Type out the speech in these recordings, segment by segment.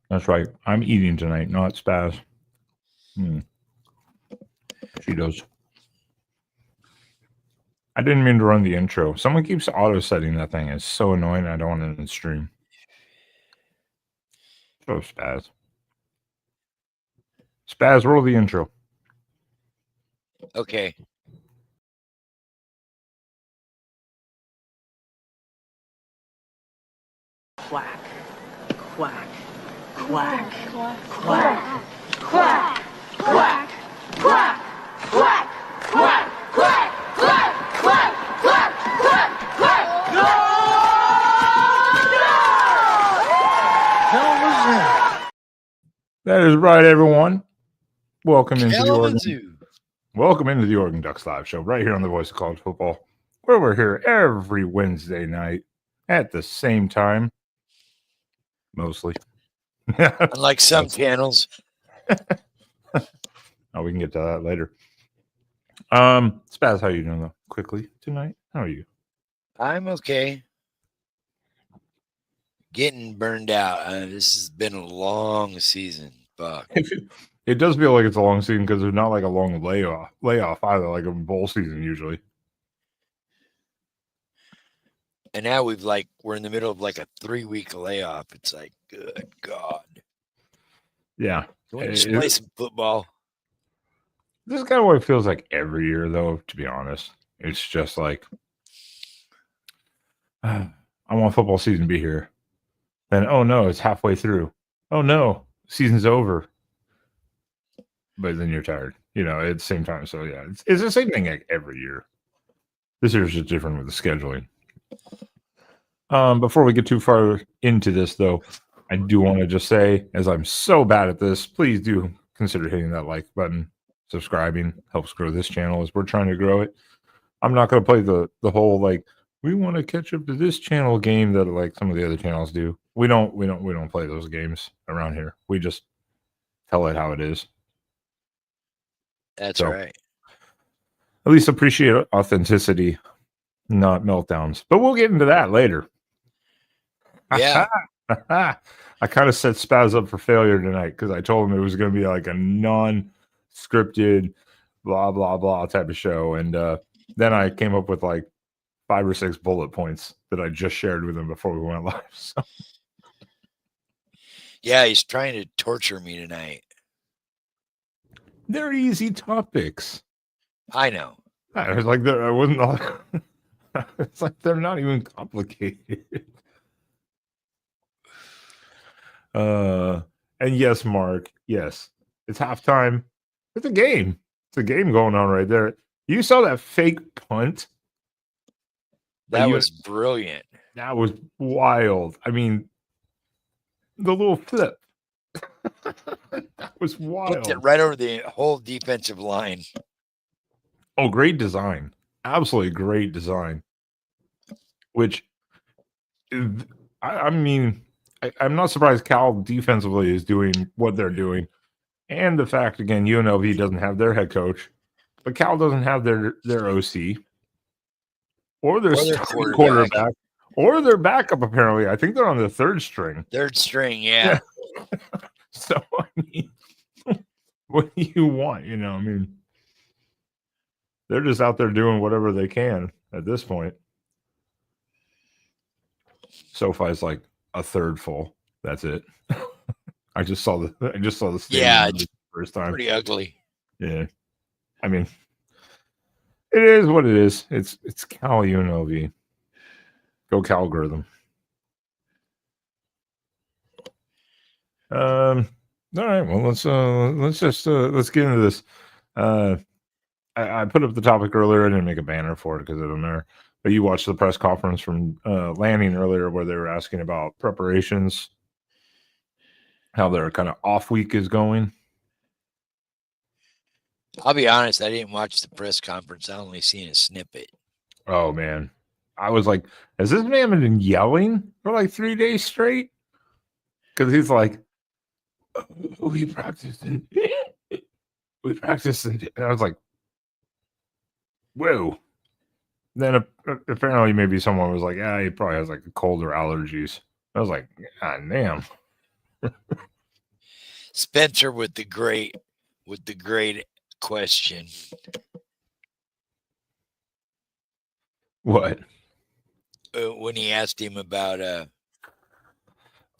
That's right. I'm eating tonight, not Spaz. Cheetos. I didn't mean to run the intro. Someone keeps auto-setting that thing. It's so annoying. I don't want it in the stream. Oh, Spaz. Spaz, roll the intro. Okay. Quack, quack, quack, quack, quack, quack, quack, quack, quack, quack, quack, quack, quack, quack, quack, quack. No! Hell was that? That is right, everyone. Welcome into the Oregon. Zoo. Welcome into the Oregon Ducks Live Show, right here on the Voice of College Football, where we're here every Wednesday night at the same time. Mostly. Unlike some channels. Oh, we can get to that later. Spaz, how you doing though? Quickly tonight? How are you? I'm okay. Getting burned out. This has been a long season. Fuck. It does feel like it's a long season because there's not like a long layoff either, like a bowl season usually. And now we're in the middle of like a 3-week layoff. It's like, good God. Yeah. Can we just play some football? This is kind of what it feels like every year, though, to be honest. It's just like, I want football season to be here. Then, oh no, it's halfway through. Oh no, season's over. But then you're tired, at the same time. So yeah, it's the same thing like every year. This year's just different with the scheduling. Before we get too far into this, though, I do want to just say, as I'm so bad at this, please do consider hitting that like button. Subscribing helps grow this channel as we're trying to grow it. I'm not going to play the whole like we want to catch up to this channel game that like some of the other channels do. We don't play those games around here. We just tell it how it is. That's right. At least appreciate authenticity, not meltdowns. But we'll get into that later. Yeah. I kind of set Spaz up for failure tonight because I told him it was going to be like a non-scripted, blah, blah, blah type of show. And then I came up with like 5 or 6 bullet points that I just shared with him before we went live. So. Yeah, he's trying to torture me tonight. They're easy topics. I know. I was like, I wasn't. It's like they're not even complicated. And yes, Mark. Yes, it's halftime. It's a game. It's a game going on right there. You saw that fake punt? That was brilliant. That was wild. I mean, the little flip. That was wild. Flipped it right over the whole defensive line. Oh, great design. Absolutely great design. Which, I mean, I'm not surprised Cal defensively is doing what they're doing. And the fact, again, UNLV doesn't have their head coach, but Cal doesn't have their OC or their quarterback or their backup, apparently. I think they're on the third string. Third string, yeah. So, I mean, what do you want? I mean, they're just out there doing whatever they can at this point. SoFi's like a third full. That's it. I just saw the stadium the first time. Pretty ugly. Yeah. I mean, it is what it is. It's Cal UNLV. Go Calgoritham. All right. Well, let's get into this. I put up the topic earlier. I didn't make a banner for it because it doesn't matter. But you watched the press conference from Lanning earlier where they were asking about preparations, how their kind of off week is going. I'll be honest, I didn't watch the press conference. I only seen a snippet. Oh, man. I was like, has this man been yelling for like 3 days straight? Because he's like, we practiced. And I was like, whoa. Then apparently maybe someone was like, he probably has like a cold or allergies. I was like, God damn. Spencer with the great question. What? When he asked him about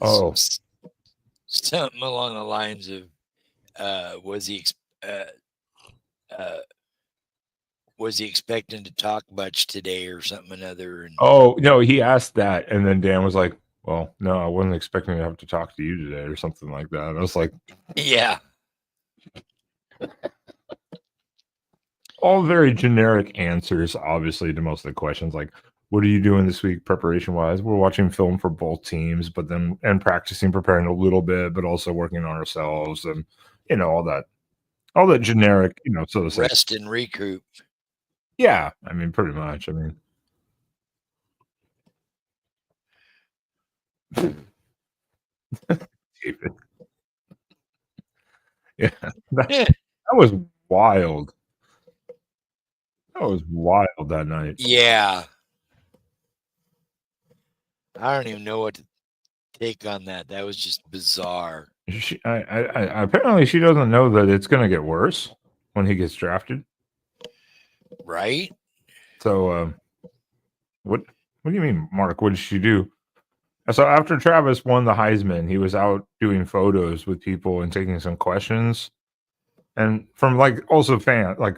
Oh, something along the lines of was he expecting to talk much today or something another? And oh no, he asked that, and then Dan was like, "Well, no, I wasn't expecting to have to talk to you today," or something like that. I was like, yeah, all very generic answers, obviously, to most of the questions. Like, what are you doing this week, preparation wise? We're watching film for both teams, but then and practicing, preparing a little bit, but also working on ourselves, and all that generic, so to say. rest and recoup. Yeah, I mean, pretty much. I mean, David. Yeah, that was wild. That was wild that night. Yeah, I don't even know what to take on that. That was just bizarre. Apparently she doesn't know that it's going to get worse when he gets drafted. Right? So, what do you mean, Mark? What did she do? So after Travis won the Heisman, he was out doing photos with people and taking some questions, and from also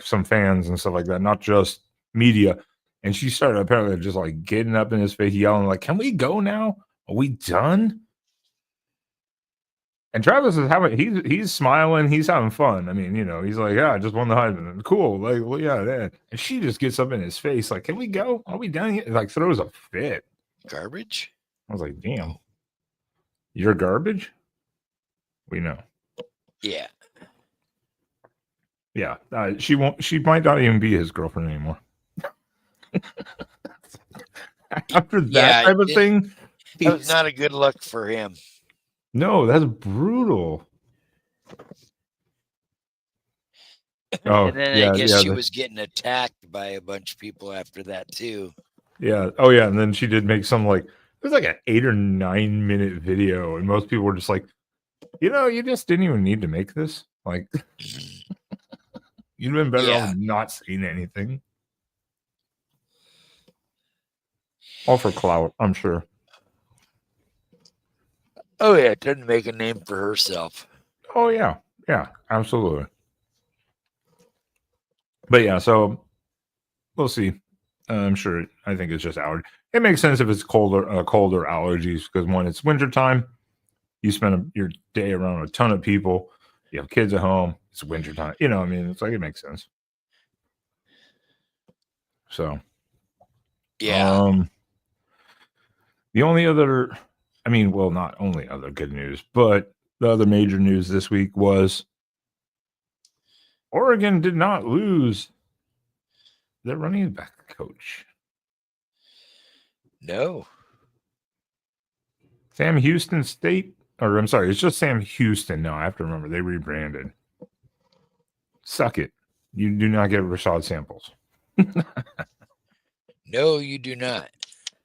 some fans and stuff like that, not just media. And she started apparently just like getting up in his face, yelling like, "Can we go now? Are we done?" And Travis is he's smiling, he's having fun. I mean, he's like, "Yeah, I just won the Heisman. Cool." Like, well, yeah. And she just gets up in his face, like, "Can we go? Are we done yet?" Like, throws a fit. Garbage? I was like, "Damn, you're garbage." We know. Yeah. Yeah. She won't. She might not even be his girlfriend anymore. After that type of thing, that was not a good look for him. No, that's brutal. Oh, and then yeah, I guess yeah, she was getting attacked by a bunch of people after that too. Yeah. Oh, yeah. And then she did make some it was like an 8 or 9 minute video, and most people were just like, you just didn't even need to make this. Like, you'd been better off not saying anything. All for clout, I'm sure. Oh yeah, didn't make a name for herself. Oh yeah, yeah, absolutely. But yeah, so we'll see. I'm sure. I think it's just allergy. It makes sense if it's colder allergies, because when it's wintertime, you spend your day around a ton of people. You have kids at home. It's wintertime. I mean, it's like it makes sense. So, yeah. The only other, not only other good news, but the other major news this week was Oregon did not lose their running back coach. No. Sam Houston State, or I'm sorry, it's just Sam Houston. No, I have to remember they rebranded. Suck it. You do not get Rashad Samples. No, you do not.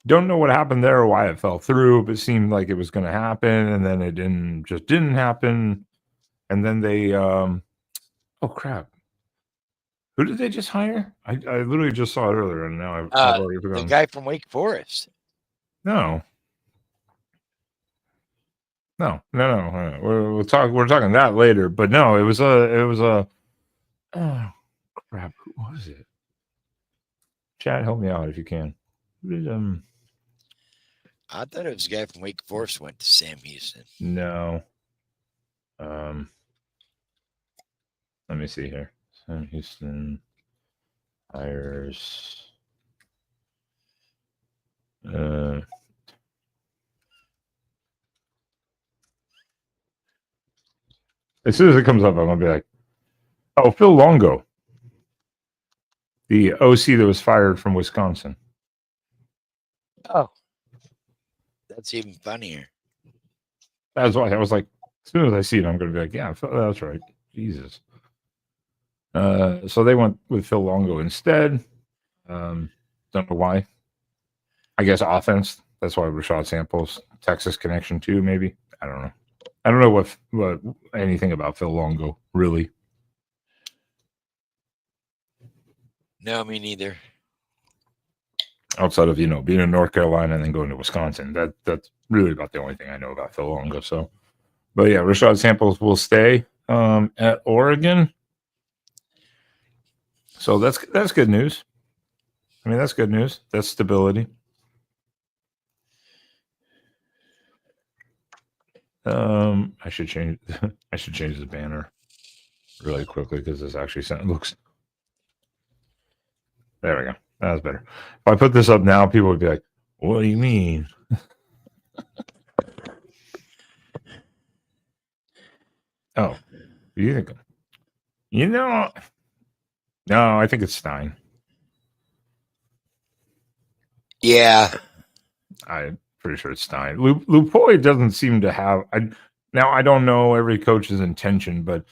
Don't know what happened there or why it fell through, but it seemed like it was going to happen, and then it didn't happen. And then they, oh crap. Who did they just hire? I literally just saw it earlier, and now I've already forgotten. The guy from Wake Forest. No. We're talking that later, but no, it was a. Oh crap! Who was it? Chat, help me out if you can. Who did I thought it was a guy from Wake Forest went to Sam Houston. No. Let me see here. Sam Houston hires. As soon as it comes up, I'm gonna be like, "Oh, Phil Longo, the OC that was fired from Wisconsin." Oh, that's even funnier. That's why I was like, as soon as I see it, I'm gonna be like, "Yeah, that's right." Jesus. So they went with Phil Longo instead. Don't know why. I guess offense. That's why Rashad Samples, Texas connection too, maybe. I don't know. I don't know what anything about Phil Longo, really. No, me neither. Outside of, being in North Carolina and then going to Wisconsin. That's really about the only thing I know about Phil Longo. So, but yeah, Rashad Samples will stay at Oregon. So that's good news. I mean, that's good news. That's stability. I should change the banner really quickly because this actually looks. There we go. That was better. If I put this up now, people would be like, "What do you mean?" Oh, you think? No, I think it's Stein. Yeah. I'm pretty sure it's Stein. Lupoy doesn't seem to have. Now I don't know every coach's intention, but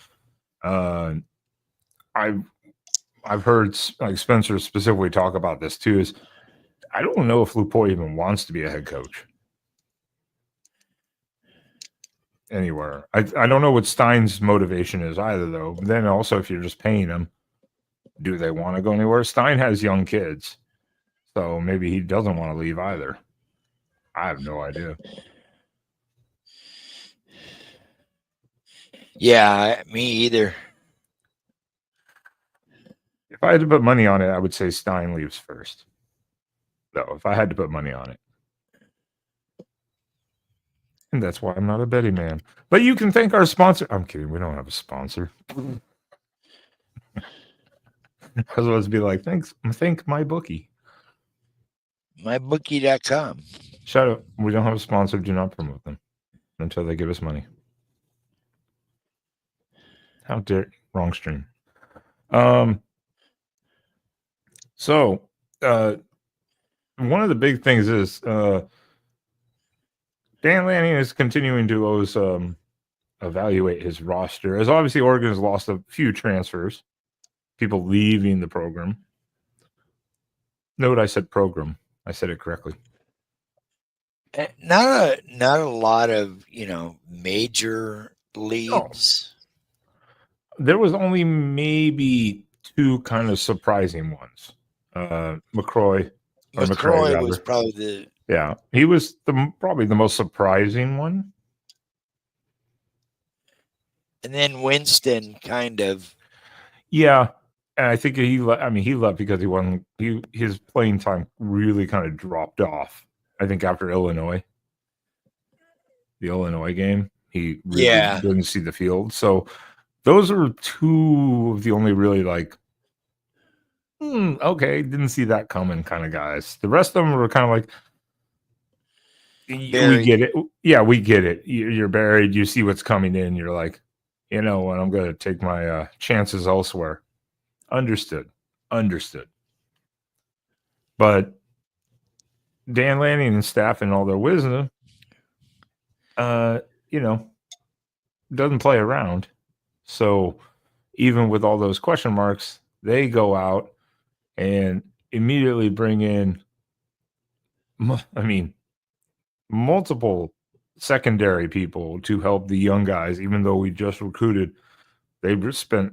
I've heard like Spencer specifically talk about this too. Is I don't know if Lupoy even wants to be a head coach anywhere. I don't know what Stein's motivation is either, though. But then also, if you're just paying him, do they want to go anywhere? Stein has young kids, so maybe he doesn't want to leave either. I have no idea. Yeah, me either. If I had to put money on it, I would say Stein leaves first. Though, if I had to put money on it. And that's why I'm not a betting man. But you can thank our sponsor. I'm kidding. We don't have a sponsor. I was supposed to be like, thank my bookie. Mybookie.com. Shut up. We don't have a sponsor. Do not promote them until they give us money. How dare wrong stream. So one of the big things is Dan Lanning is continuing to always evaluate his roster, as obviously Oregon has lost a few transfers, people leaving the program. Note I said program. I said it correctly. Not a lot of major leads. No. There was only maybe two kind of surprising ones. McCroy was probably he was probably the most surprising one. And then Winston kind of. Yeah. And I think he left because he wasn't. His playing time really kind of dropped off. I think after the Illinois game, he really didn't see the field. So those are two of the only really like, okay, didn't see that coming kind of guys. The rest of them were kind of like, we get it. Yeah, we get it. You're buried. You see what's coming in. You're like, and I'm going to take my chances elsewhere. Understood. But Dan Lanning and staff and all their wisdom, doesn't play around. So even with all those question marks, they go out and immediately bring in, multiple secondary people to help the young guys, even though we just recruited. They've spent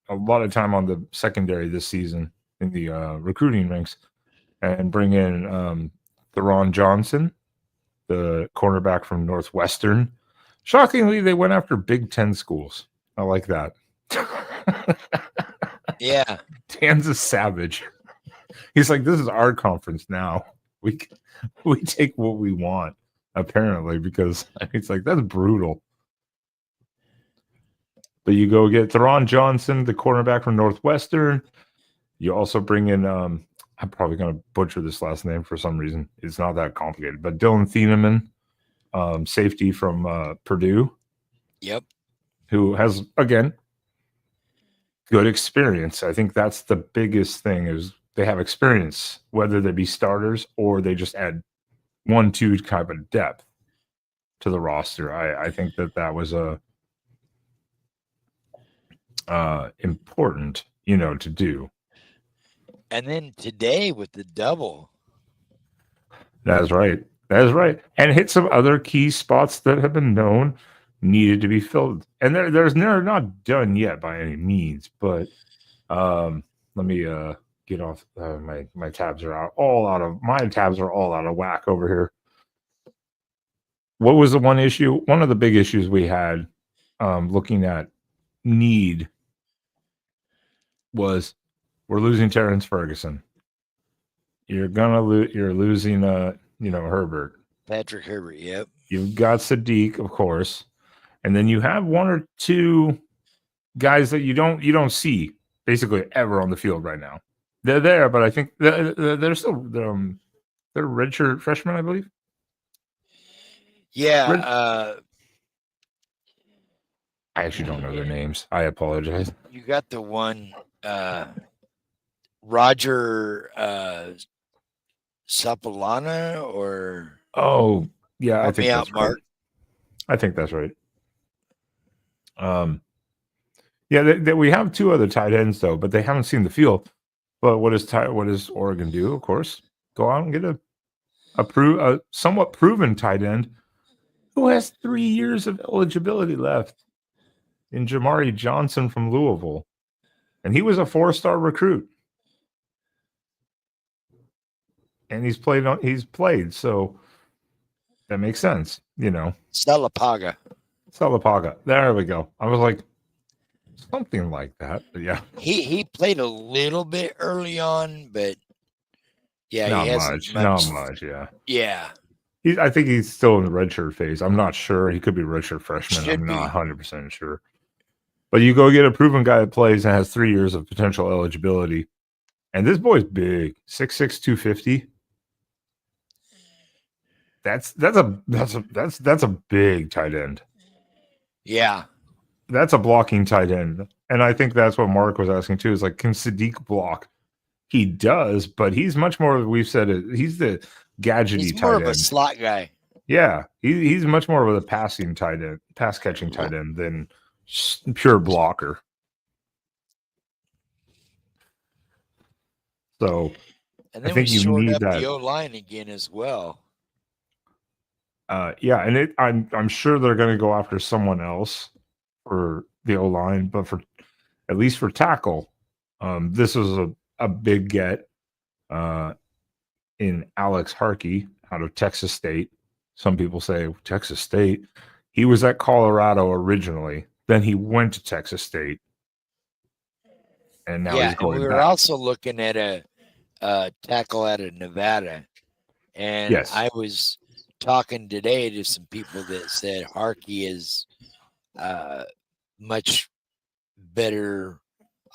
a lot of time on the secondary this season in the recruiting ranks, and bring in Theron Johnson, the cornerback from Northwestern. Shockingly, they went after Big Ten schools. I like that. Yeah. Dan's a savage. He's like, this is our conference now. We take what we want, apparently, because it's like, that's brutal. But you go get Theron Johnson, the cornerback from Northwestern. You also bring in, I'm probably going to butcher this last name for some reason. It's not that complicated. But Dylan Thieneman, safety from Purdue. Yep. Who has, again, good experience. I think that's the biggest thing is they have experience, whether they be starters or they just add 1-2 kind of depth to the roster. I think that was important, to do. And then today with the double. That's right. And hit some other key spots that have been known. needed to be filled, and they're not done yet by any means. But let me get off. My tabs are all out of whack over here. What was the one issue? One of the big issues we had looking at need was we're losing Terrence Ferguson. You're losing Herbert. Patrick Herbert, yep. You've got Sadiq, of course, and then you have one or two guys that you don't see basically ever on the field right now. They're there, but I think they're still they're redshirt freshmen, I believe. Yeah, I actually don't know their names. I apologize. you got the one Roger Sapolana, or Oh, yeah, I help think me that's out, right. Mark. I think that's right. Yeah, we have two other tight ends though, but they haven't seen the field. But what does Oregon do? Of course, go out and get a somewhat proven tight end who has 3 years of eligibility left in Jamari Johnson from Louisville, and he was a 4-star recruit, and he's played, so that makes sense, Salapaga. Salapaga. There we go. I was like something like that, but yeah, He played a little bit early on, but yeah, not he hasn't not much. Yeah. Yeah, I think he's still in the redshirt phase. I'm not sure. He could be redshirt freshman. Should I'm not be. 100% sure. But you go get a proven guy that plays and has 3 years of potential eligibility. And this boy's big, 6'6", 250. That's a big tight end. yeah. That's a blocking tight end. And I think that's what Mark was asking too, is like, can Sadiq block? He does, but he's much more, we've said it, he's the gadgety He's tight more end. of a slot guy. Yeah, he's much more of a passing tight end, pass catching tight end than pure blocker. So And I then think we you shored need up that. the O-line again as well. Yeah, and I'm sure they're going to go after someone else for the O line, but for at least for tackle, this is a big get in Alex Harkey out of Texas State. Some people say Texas State. He was at Colorado originally. Then he went to Texas State, and now he's going we were back. also looking at a tackle out of Nevada, and Yes. I was talking today to some people that said Harkey is much better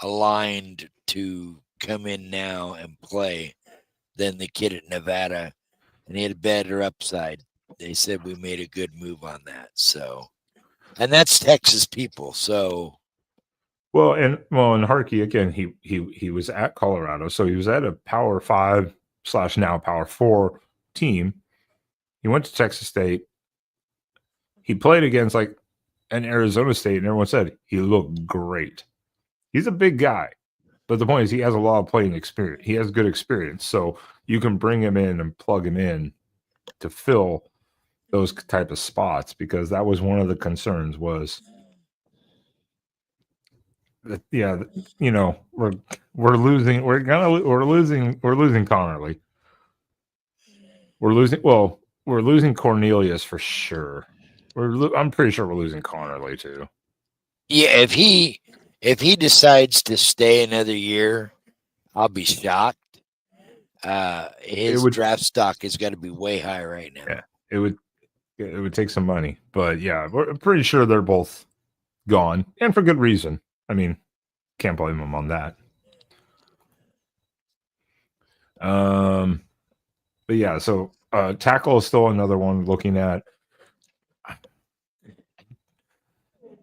aligned to come in now and play than the kid at Nevada, and he had a better upside. They said we made a good move on that. So, and that's Texas people. So, and Harkey again. He was at Colorado, so he was at a Power 5 / now Power 4 team. He went to Texas State. He played against like an Arizona State, and everyone said he looked great. He's a big guy, but the point is he has a lot of playing experience. He has good experience, so you can bring him in and plug him in to fill those type of spots, because that was one of the concerns was that, we're losing Connerly. We're losing Cornelius for sure. I'm pretty sure we're losing Connerly too. yeah, if he decides to stay another year, I'll be shocked. His draft stock is going to be way high right now. Yeah, it would take some money, but yeah, we're pretty sure they're both gone, and for good reason. I mean, can't blame them on that. But yeah, so tackle is still another one looking at.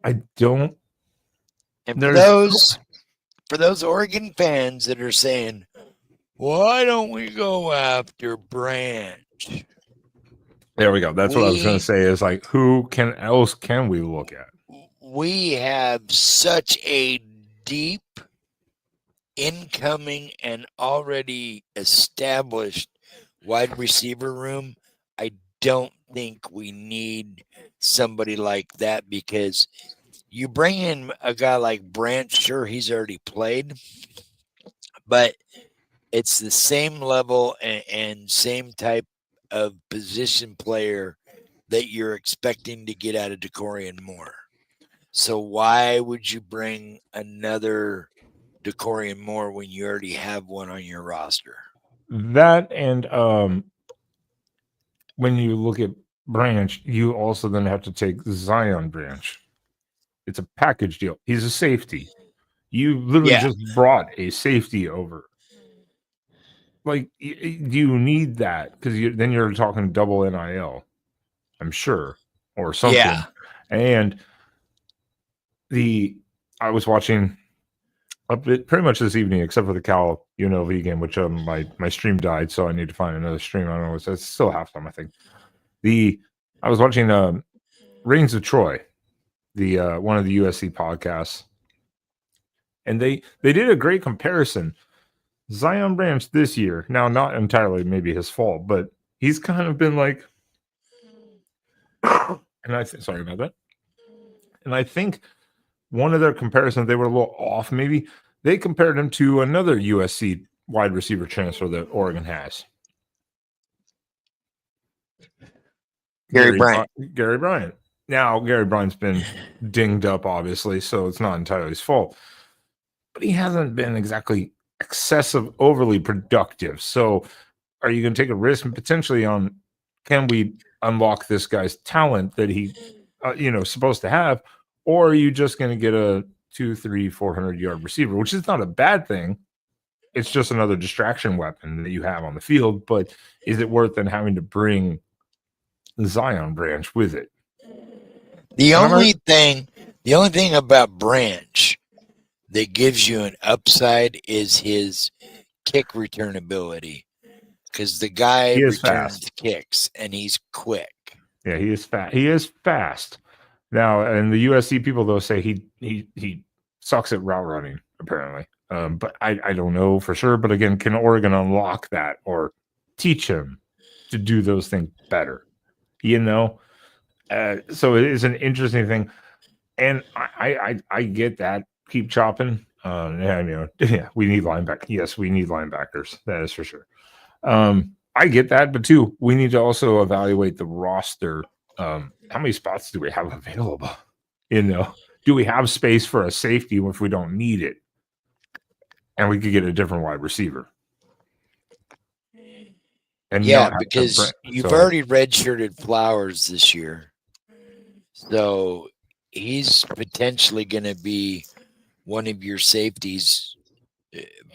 I don't. And for those Oregon fans that are saying, why don't we go after Branch? There we go. That's what I was going to say, is like, who else can we look at? We have such a deep incoming and already established wide receiver room. I don't think we need somebody like that, because you bring in a guy like Branch, sure, he's already played, but it's the same level and same type of position player that you're expecting to get out of Decorian Moore. So why would you bring another Decorian Moore when you already have one on your roster? That and when you look at Branch, you also then have to take Zion Branch. It's a package deal. He's a safety. You literally Yeah. just brought a safety over. Like, do you need that? Because then you're talking double NIL, I'm sure, or something. Yeah. And I was watching pretty much this evening, except for the Cal UNLV game, which my stream died, so I need to find another stream. I don't know. It's still halftime, I think. I was watching Reigns of Troy, the one of the USC podcasts, and they did a great comparison. Zion Branch this year, now not entirely maybe his fault, but he's kind of been like, and sorry about that. And I think one of their comparisons, they were a little off. Maybe they compared him to another USC wide receiver transfer that Oregon has. Gary Bryant. Gary Bryant. Now, Gary Bryant's been dinged up, obviously, so it's not entirely his fault. But he hasn't been exactly overly productive. So are you going to take a risk and potentially on, can we unlock this guy's talent that he, supposed to have? Or are you just going to get a 400 yard receiver, which is not a bad thing. It's just another distraction weapon that you have on the field. But is it worth then having to bring Zion Branch with it? The only thing about Branch that gives you an upside is his kick return ability, because the guy returns kicks and he's quick. Yeah, he is fast. He is fast. Now, and the USC people though say he sucks at route running apparently, but I don't know for sure. But again, can Oregon unlock that or teach him to do those things better? So it is an interesting thing, and I get that. Keep chopping. We need linebackers. Yes, we need linebackers. That is for sure. I get that, but too, we need to also evaluate the roster. How many spots do we have available? Do we have space for a safety if we don't need it? And we could get a different wide receiver. And because you've already redshirted Flowers this year. So he's potentially going to be one of your safeties,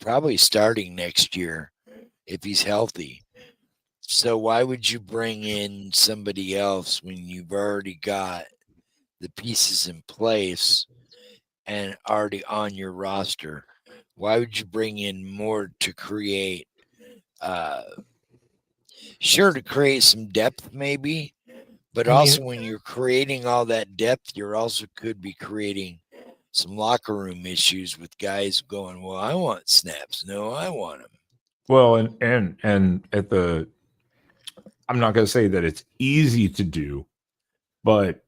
probably starting next year if he's healthy. So why would you bring in somebody else when you've already got the pieces in place and already on your roster? Why would you bring in more to create, to create some depth maybe, but also when you're creating all that depth, you're also could be creating some locker room issues with guys going, well, I want snaps. No, I want them. Well, and at the, I'm not going to say that it's easy to do, but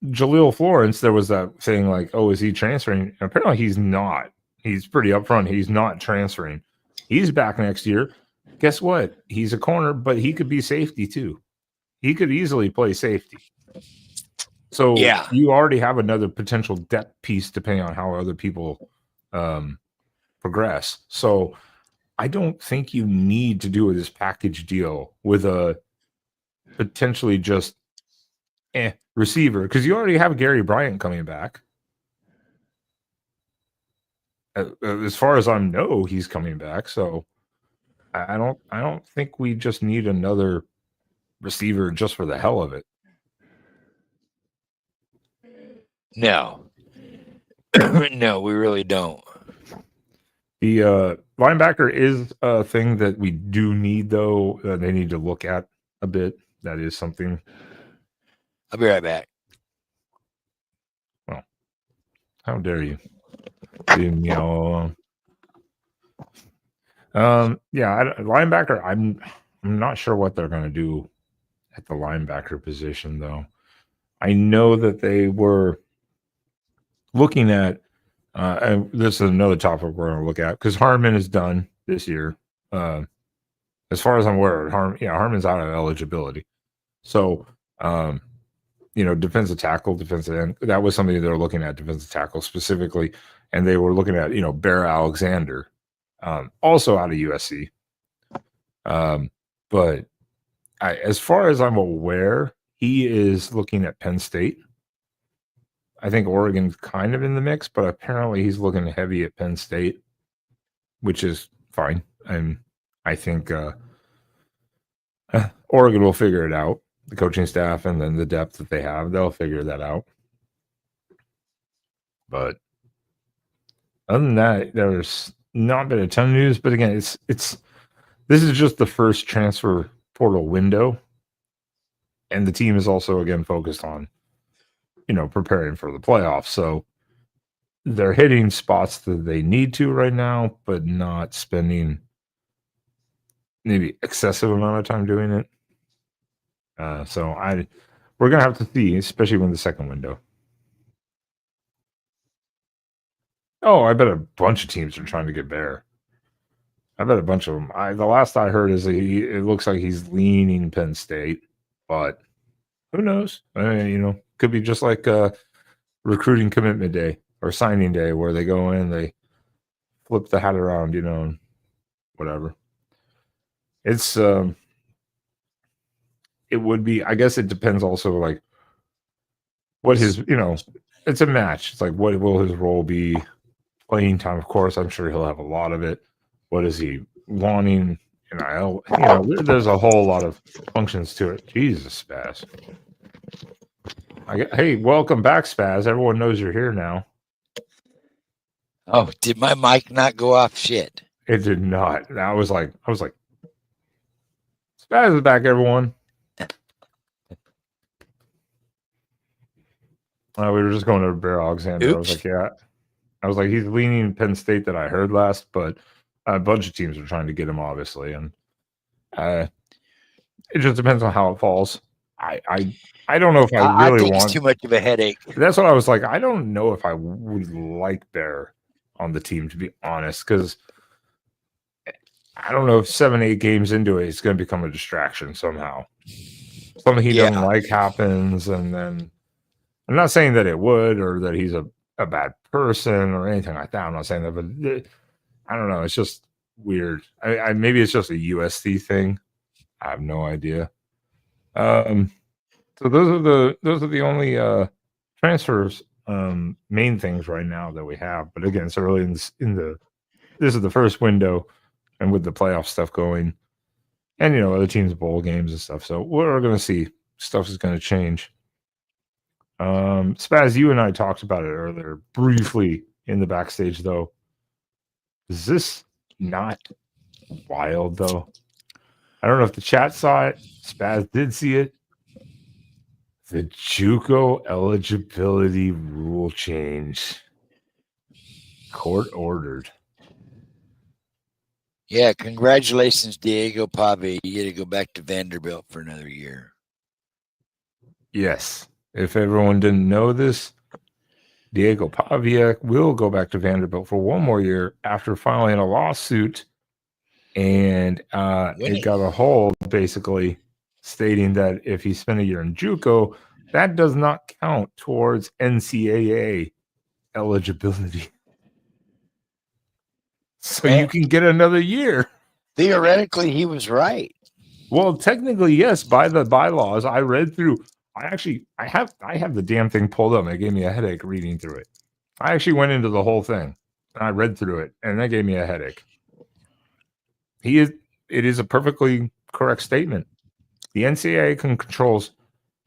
Jaleel Florence, there was that thing like, oh, is he transferring? Apparently he's not. He's pretty upfront. He's not transferring. He's back next year. Guess what? He's a corner, but he could be safety too. He could easily play safety. So you already have another potential depth piece depending on how other people progress. So I don't think you need to do this package deal with a potentially just receiver, because you already have Gary Bryant coming back. As far as I know, he's coming back. So I don't think we just need another receiver just for the hell of it. No. No, we really don't. The linebacker is a thing that we do need, though. They need to look at a bit. That is something. I'll be right back. Well, how dare you? Linebacker. I'm not sure what they're going to do at the linebacker position, though. I know that they were looking at, and this is another topic we're going to look at because Harmon is done this year. As far as I'm aware, Harmon's out of eligibility. So, defensive tackle, defensive end, that was something they were looking at, defensive tackle specifically. And they were looking at, Bear Alexander, also out of USC. But as far as I'm aware, he is looking at Penn State. I think Oregon's kind of in the mix, but apparently he's looking heavy at Penn State, which is fine. And I think Oregon will figure it out. The coaching staff and then the depth that they have, they'll figure that out. But other than that, there's not been a ton of news. But again, this is just the first transfer portal window, and the team is also again focused on, preparing for the playoffs. So they're hitting spots that they need to right now, but not spending maybe excessive amount of time doing it. So we're gonna have to see, especially when the second window. Oh, I bet a bunch of teams are trying to get Bear. I bet a bunch of them. The last I heard is it looks like he's leaning Penn State, but who knows? Could be just like recruiting commitment day or signing day where they go in, they flip the hat around, and whatever. It's it would be, I guess it depends also like what his, it's a match. It's like, what will his role be? Playing time, of course, I'm sure he'll have a lot of it. What is he wanting? There's a whole lot of functions to it. Jesus, Spaz. Hey, welcome back, Spaz. Everyone knows you're here now. Oh, did my mic not go off? Shit. It did not. I was like, Spaz is back, everyone. We were just going to Bear Alexander. Oops. I was like, yeah. I was like, he's leaning Penn State that I heard last, but a bunch of teams are trying to get him, obviously, and it just depends on how it falls. I don't know if I really think want. it's too much of a headache. That's what I was like. I don't know if I would like Bear on the team, to be honest, because I don't know if 7-8 games into it, it's going to become a distraction somehow. Something he doesn't like happens, and then I'm not saying that it would or that he's a bad person or anything like that. I'm not saying that, but I don't know. It's just weird. Maybe it's just a USC thing. I have no idea. So those are the only transfers, main things right now that we have. But again, it's early this is the first window, and with the playoff stuff going, and other teams' bowl games and stuff. So we're going to see stuff is going to change. Spaz, you and I talked about it earlier briefly in the backstage, though. Is this not wild, though? I don't know if the chat saw it. Spaz did see it. The JUCO eligibility rule change. Court ordered. Yeah, congratulations, Diego Pave. You get to go back to Vanderbilt for another year. Yes. If everyone didn't know this, Diego Pavia will go back to Vanderbilt for one more year after filing a lawsuit, and it got a hold basically stating that if he spent a year in JUCO, that does not count towards NCAA eligibility. So you can get another year. Theoretically, he was right. Well, technically, yes, by the bylaws. I read through. I have the damn thing pulled up. It gave me a headache reading through it. I actually went into the whole thing and I read through it, and that gave me a headache. It is a perfectly correct statement. The NCAA controls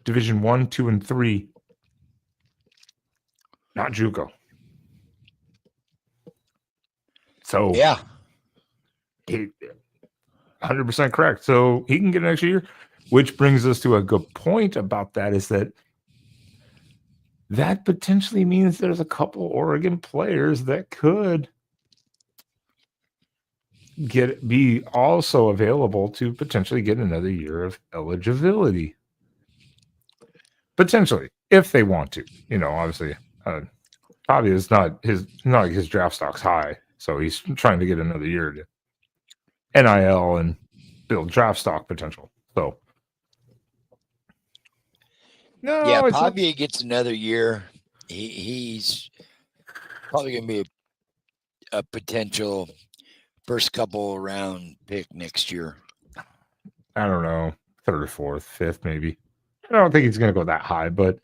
Division 1, 2, and 3, not JUCO. So yeah, 100% correct. So he can get an extra year. Which brings us to a good point about that, is that potentially means there's a couple Oregon players that could be also available to potentially get another year of eligibility. Potentially, if they want to. Obviously, Bobby is not like his draft stock's high, so he's trying to get another year to NIL and build draft stock potential. So, no, Yeah, it's not. Pavia gets another year. He's probably going to be a potential first couple round pick next year. I don't know, third or fourth, fifth, maybe. I don't think he's going to go that high, but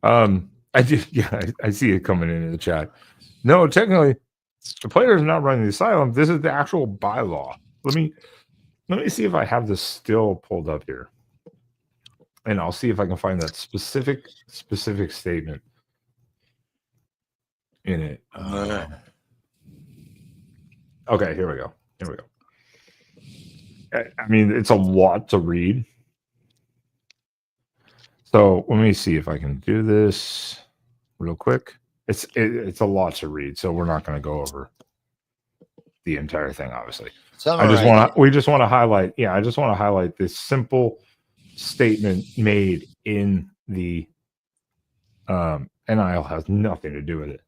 I see it coming in the chat. No, technically, the player is not running the asylum. This is the actual bylaw. Let me see if I have this still pulled up here, and I'll see if I can find that specific statement in it. Okay, here we go. I mean, it's a lot to read. So let me see if I can do this real quick. It's a lot to read, so we're not going to go over the entire thing, obviously. We just want to highlight. Yeah, I just want to highlight this simple statement made in the NIL has nothing to do with it.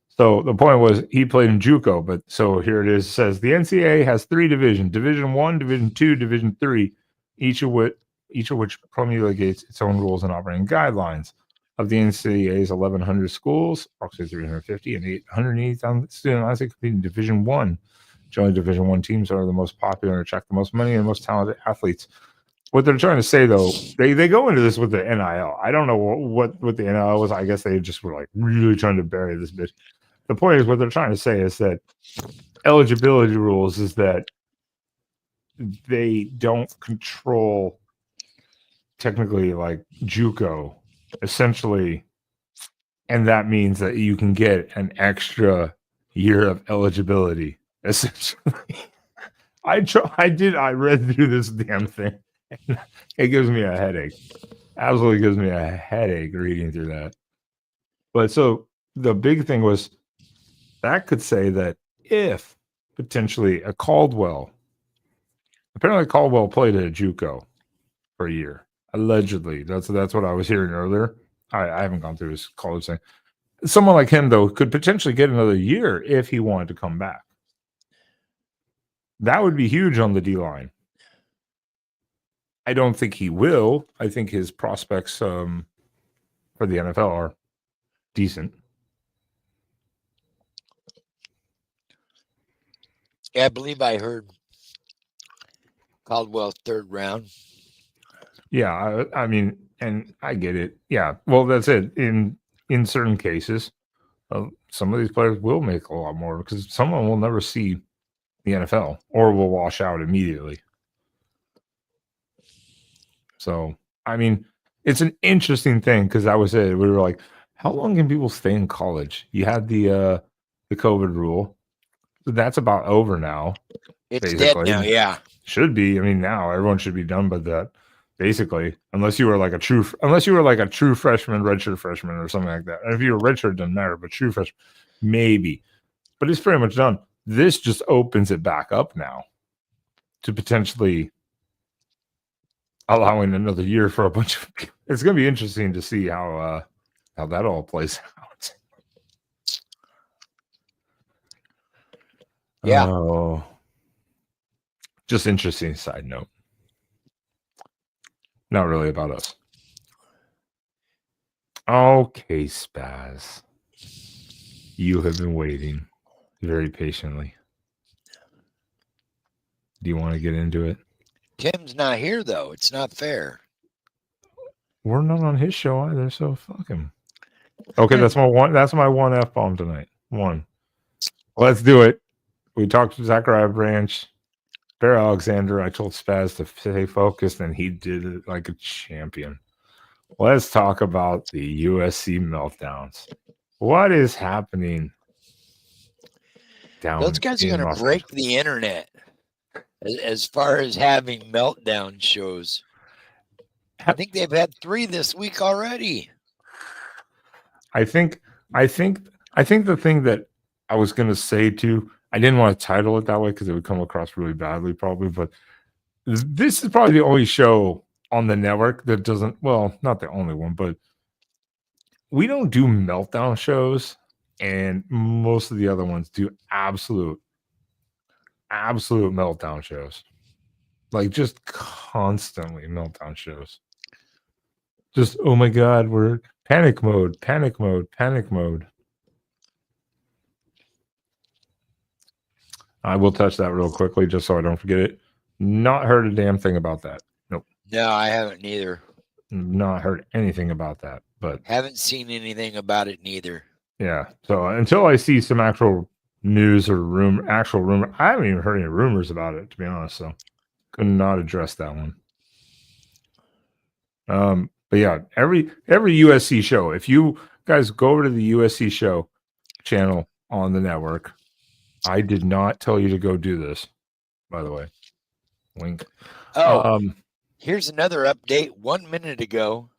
So the point was he played in JUCO, but so here it is. It says the NCAA has 3 divisions: Division 1, Division 2, Division 3, each of which promulgates its own rules and operating guidelines. Of the NCAA's 1,100 schools, approximately 350 and 880,000 students compete in Division 1. Generally, Division 1 teams are the most popular and attract the most money and most talented athletes. What they're trying to say, though, they go into this with the NIL. I don't know what the NIL was. I guess they just were like really trying to bury this bit. The point is, what they're trying to say is that eligibility rules is that they don't control technically like JUCO, essentially, and that means that you can get an extra year of eligibility. Essentially, I read through this damn thing. It gives me a headache. Absolutely gives me a headache reading through that. But so the big thing was that could say that if potentially apparently Caldwell played at a JUCO for a year. Allegedly. That's what I was hearing earlier. I haven't gone through his college thing. Someone like him, though, could potentially get another year if he wanted to come back. That would be huge on the D-line. I don't think he will. I think his prospects for the NFL are decent. Yeah, I believe I heard Caldwell 3rd round. Yeah, I mean, and I get it. Yeah, well, that's it. In certain cases, some of these players will make a lot more because someone will never see the NFL or will wash out immediately. So, I mean, it's an interesting thing because that was it. We were like, how long can people stay in college? You had the COVID rule. That's about over now. It's basically dead now, yeah. Should be. I mean, now everyone should be done with that. Basically, unless you were like a true freshman, redshirt freshman, or something like that. And if you were redshirt, it doesn't matter. But true freshman, maybe. But it's pretty much done. This just opens it back up now to potentially allowing another year for a bunch of people. It's going to be interesting to see how that all plays out. Yeah. Oh, just interesting side note. Not really about us. Okay, Spaz. You have been waiting very patiently. Do you want to get into it? Tim's not here, though. It's not fair. We're not on his show either, so fuck him. Okay, that's my one F-bomb tonight. One. Let's do it. We talked to Zachariah Branch, Bear Alexander. I told Spaz to stay focused, and he did it like a champion. Let's talk about the USC meltdowns. What is happening down? Those guys are going to break the internet as far as having meltdown shows. I think they've had 3 this week already. I think the thing that I was going to say to, I didn't want to title it that way because it would come across really badly, probably. But this is probably the only show on the network that doesn't. Well, not the only one, but we don't do meltdown shows, and most of the other ones do absolute meltdown shows. Like just constantly meltdown shows. Just, oh my God, we're panic mode. I will touch that real quickly just so I don't forget it. Not heard a damn thing about that. Nope. No, I haven't neither. Not heard anything about that, but haven't seen anything about it neither. Yeah. So until I see some actual news or actual rumor, I haven't even heard any rumors about it, to be honest. So could not address that one. But yeah, every USC show, if you guys go over to the USC show channel on the network, I did not tell you to go do this, by the way. Wink. Oh, here's another update 1 minute ago.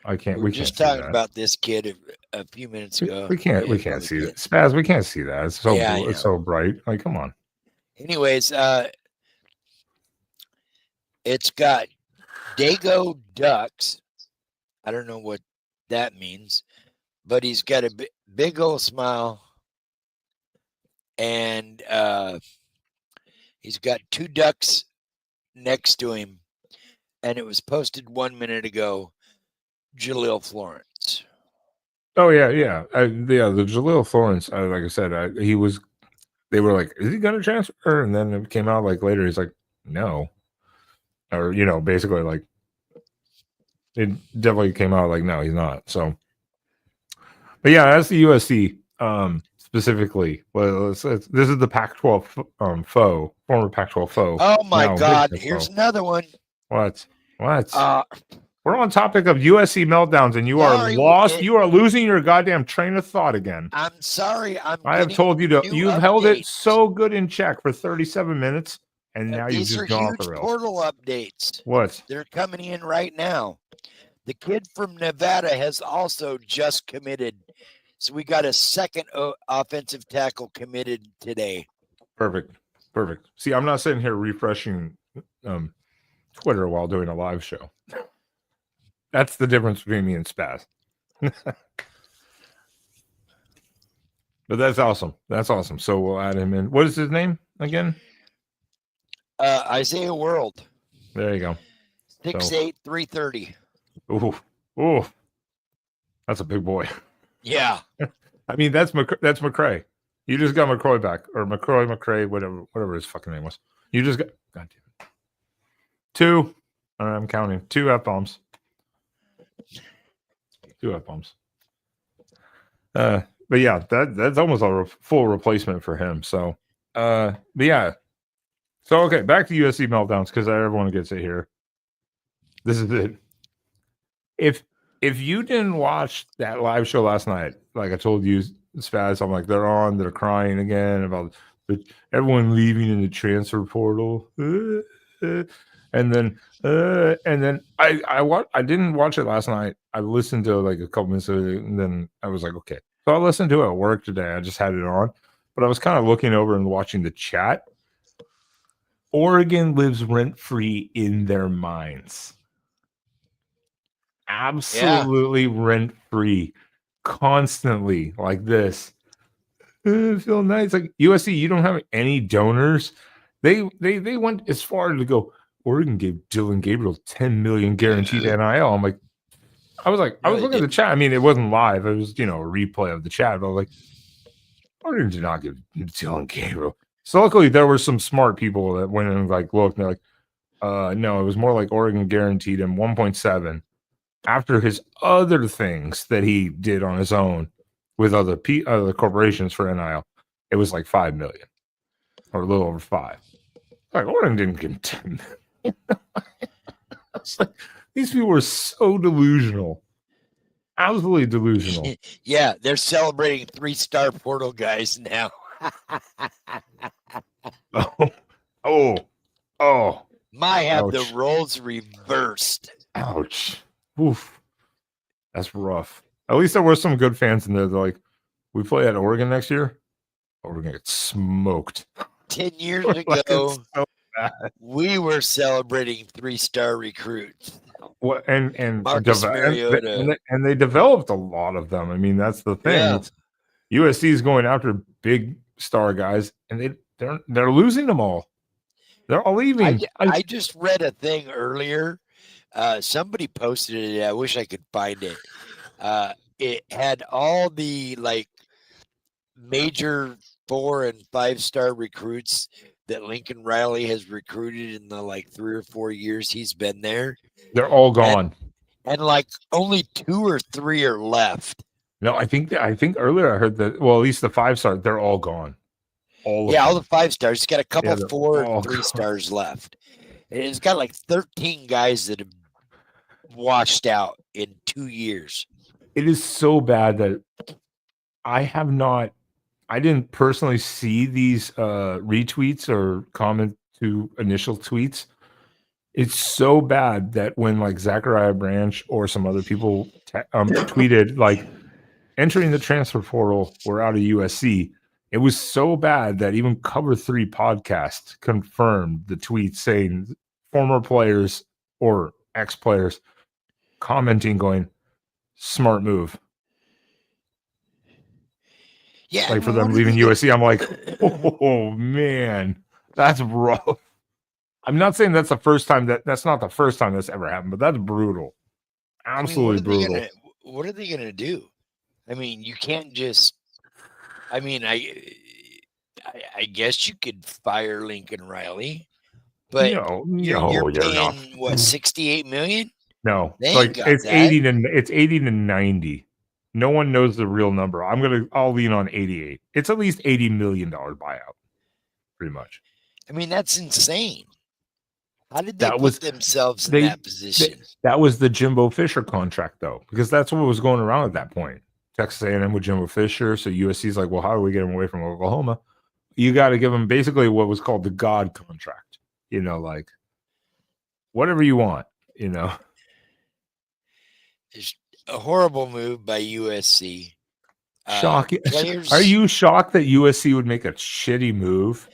I can't. We We were just can't talking about this kid a few minutes ago. We can't see that. Spaz, we can't see that. It's so it's so bright. Like, come on. Anyways, it's got Dago Ducks. I don't know what that means, but he's got a big old smile, and he's got two ducks next to him, and it was posted 1 minute ago. Jaleel Florence. Oh yeah. The Jaleel Florence. Like I said, he was. They were like, "Is he going to transfer?" And then it came out like later. He's like, "No," or basically like it definitely came out like, "No, he's not." So, but yeah, that's the USC specifically. Well, this is the Pac-12 foe, former Pac-12 foe. Oh my God! Here's another one. What? We're on topic of USC meltdowns, and you are lost. You are losing your goddamn train of thought again. I'm sorry. I have told you to. You've held it so good in check for 37 minutes, and now you've just gone off the rails. Portal updates. What? They're coming in right now. The kid from Nevada has also just committed. So we got a second offensive tackle committed today. Perfect. See, I'm not sitting here refreshing Twitter while doing a live show. That's the difference between me and Spaz. But that's awesome. So we'll add him in. What is his name again? Isaiah World. There you go. 6'8", 330. Ooh. That's a big boy. Yeah. I mean, that's McCray. You just got McCroy back. Or McCray, whatever his fucking name was. You just got... God damn it. 2. I'm counting. 2 F-bombs. 2 F-bombs. But yeah, that's almost a full replacement for him. So, but yeah. So, okay, back to USC meltdowns because everyone gets it here. This is it. If you didn't watch that live show last night, like I told you, Spaz, I'm like, they're crying again about everyone leaving in the transfer portal. And then I didn't watch it last night. I listened to like a couple minutes of it, and then I was like, okay. So I listened to it at work today. I just had it on, but I was kind of looking over and watching the chat. Oregon lives rent-free in their minds. Absolutely rent-free. Constantly like this. Feel nice. Like USC, you don't have any donors. They went as far to go, Oregon gave Dylan Gabriel $10 million guaranteed NIL. I'm like, I was looking at the chat. I mean, it wasn't live. It was, a replay of the chat. But I was like, Oregon did not give Dylan Gabriel. So luckily, there were some smart people that went and like looked. And they're like, no, it was more like Oregon guaranteed him 1.7 after his other things that he did on his own with other corporations for NIL. It was like $5 million or a little over 5. Like Oregon didn't give him 10 million. Like, these people were so delusional. Absolutely delusional. Yeah, they're celebrating 3-star portal guys now. Oh. Might have the roles reversed. Ouch. Oof. That's rough. At least there were some good fans in there. They're like, we play at Oregon next year. we're gonna get smoked. 10 years Like, ago, it's so bad. we were celebrating 3-star recruits. Well, and Marcus Mariota. and they developed a lot of them. I mean, that's the thing. Yeah. It's USC is going after big star guys, and they're losing them all. They're all leaving. I just read a thing earlier. Somebody posted it. I wish I could find it. It had all the like major 4- and 5-star recruits that Lincoln Riley has recruited in the like 3 or 4 years he's been there. They're all gone. And like only 2 or 3 are left. No, I think earlier I heard that. Well, at least the 5-star, they're all gone. All the 5 stars. It's got a couple 4 and 3 gone. stars left. And it's got like 13 guys that have washed out in 2 years. It is so bad that I didn't personally see these retweets or comment to initial tweets. It's so bad that when like Zachariah Branch or some other people tweeted like entering the transfer portal, we're out of USC. It was so bad that even Cover 3 podcast confirmed the tweet saying former players or ex-players commenting going, smart move. Yeah, like for them leaving USC, I'm like, oh man, that's rough. I'm not saying that's the first time that's not the first time that's ever happened, but that's brutal. Absolutely brutal. What are they gonna do? I mean, you can't just. I mean, I guess you could fire Lincoln Riley, but you're paying what, $68 million? No, like it's 80 to 90. No one knows the real number. I'll lean on 88. It's at least $80 million buyout, pretty much. I mean, that's insane. How did they put themselves in that position? That was the Jimbo Fisher contract, though, because that's what was going around at that point. Texas A&M with Jimbo Fisher. So USC's like, well, how do we get him away from Oklahoma? You got to give him basically what was called the God contract. Like whatever you want. It's a horrible move by USC. Shocking. Are you shocked that USC would make a shitty move?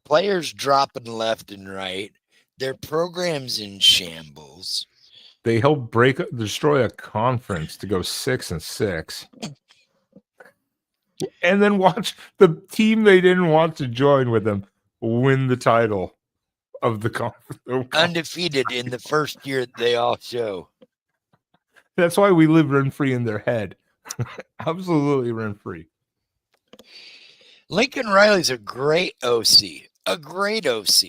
Players dropping left and right. Their program's in shambles. They helped destroy a conference to go 6-6. And then watch the team they didn't want to join with them win the title of the conference. Undefeated in the first year they all show. That's why we live rent-free in their head. Absolutely rent-free. Lincoln Riley's a great OC. A great OC.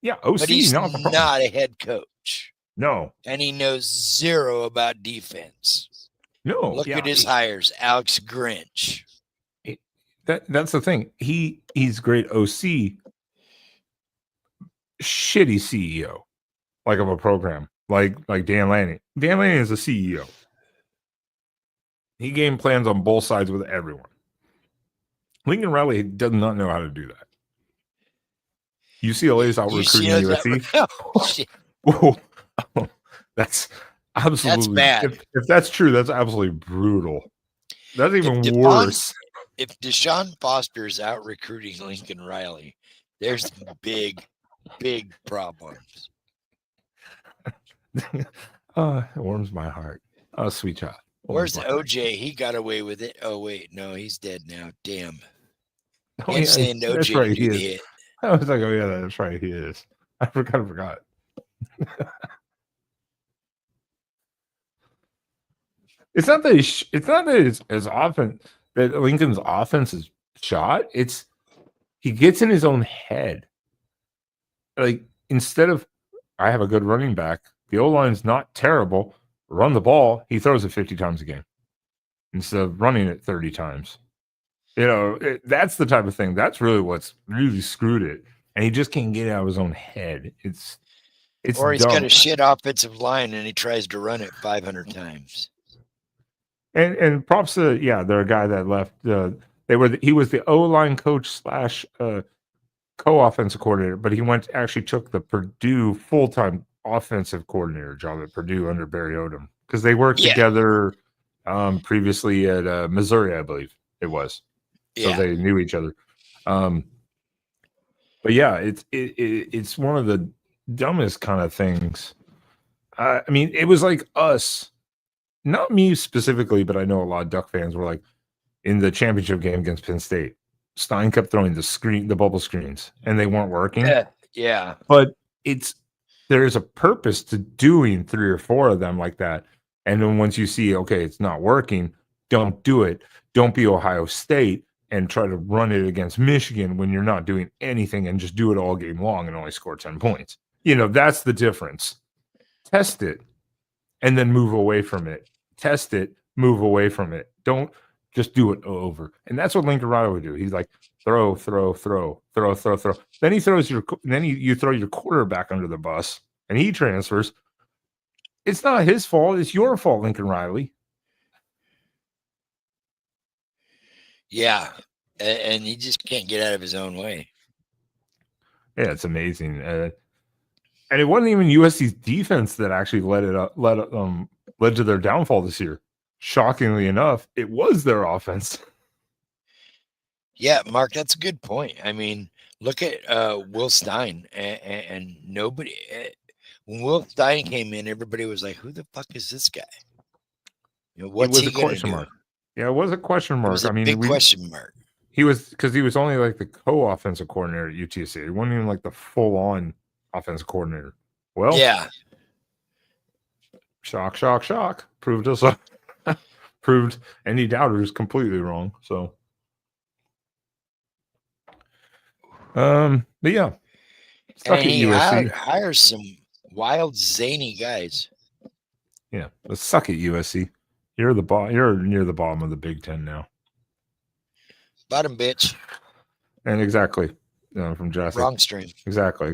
Yeah, OC. But he's not a head coach. No. And he knows zero about defense. No. Look at his hires. Alex Grinch. That's the thing. He's great OC. Shitty CEO. Like of a program. Like Dan Lanning. Dan Lanning is a CEO. He game plans on both sides with everyone. Lincoln Riley does not know how to do that. UCLA is out recruiting USC. Whoa. That's absolutely that's bad. If that's true, that's absolutely brutal. That's even worse. If Deshaun Foster is out recruiting Lincoln Riley, there's big problems. It warms my heart. Oh, sweet child. Where's OJ? He got away with it. Oh, wait. No, he's dead now. Damn. Oh, yeah, saying OJ that's right, he is. Hit. I was like, oh, yeah, that's right. He is. I forgot. It's not that it's often that Lincoln's offense is shot. It's he gets in his own head. Like instead of I have a good running back, the O-line's not terrible. Run the ball. He throws it 50 times a game instead of running it 30 times. That's the type of thing. That's really what's really screwed it. And he just can't get out of his own head. It's or he's dumb. got a shit offensive line and he tries to run it 500 times. And props to they're a guy that left. He was the O-line coach / co-offensive coordinator, but he actually took the Purdue full-time offensive coordinator job at Purdue under Barry Odom because they worked together previously at Missouri, I believe it was. so they knew each other. But yeah, it's one of the dumbest kind of things. I mean, it was like us, not me specifically, but I know a lot of Duck fans were like in the championship game against Penn State. Stein kept throwing the bubble screens, and they weren't working. Yeah. But there's a purpose to doing 3 or 4 of them like that. And then once you see, okay, it's not working, don't do it. Don't be Ohio State and try to run it against Michigan when you're not doing anything, and just do it all game long and only score 10 points. That's the difference. Test it and then move away from it. Test it, move away from it. Don't just do it over. And that's what Lincoln Riley would do. He's like, throw. Then you throw your quarterback under the bus and he transfers. It's not his fault. It's your fault, Lincoln Riley. Yeah. And he just can't get out of his own way. Yeah, it's amazing. And it wasn't even USC's defense that actually led to their downfall this year. Shockingly enough, it was their offense. Yeah, Mark, that's a good point. I mean, look at Will Stein and nobody. When Will Stein came in, everybody was like, "Who the fuck is this guy?" What's he going to do? Yeah, it was a question mark. It was a big question mark. He was only like the co-offensive coordinator at UTSA. He wasn't even like the full-on offensive coordinator. Well, yeah. Shock. Proved us proved any doubters completely wrong. So, but yeah, stuck at USC. Hires some wild, zany guys. Yeah, let's suck at USC. You're near the bottom of the Big Ten now. Bottom bitch. And exactly, from Jesse. Wrong stream. Exactly.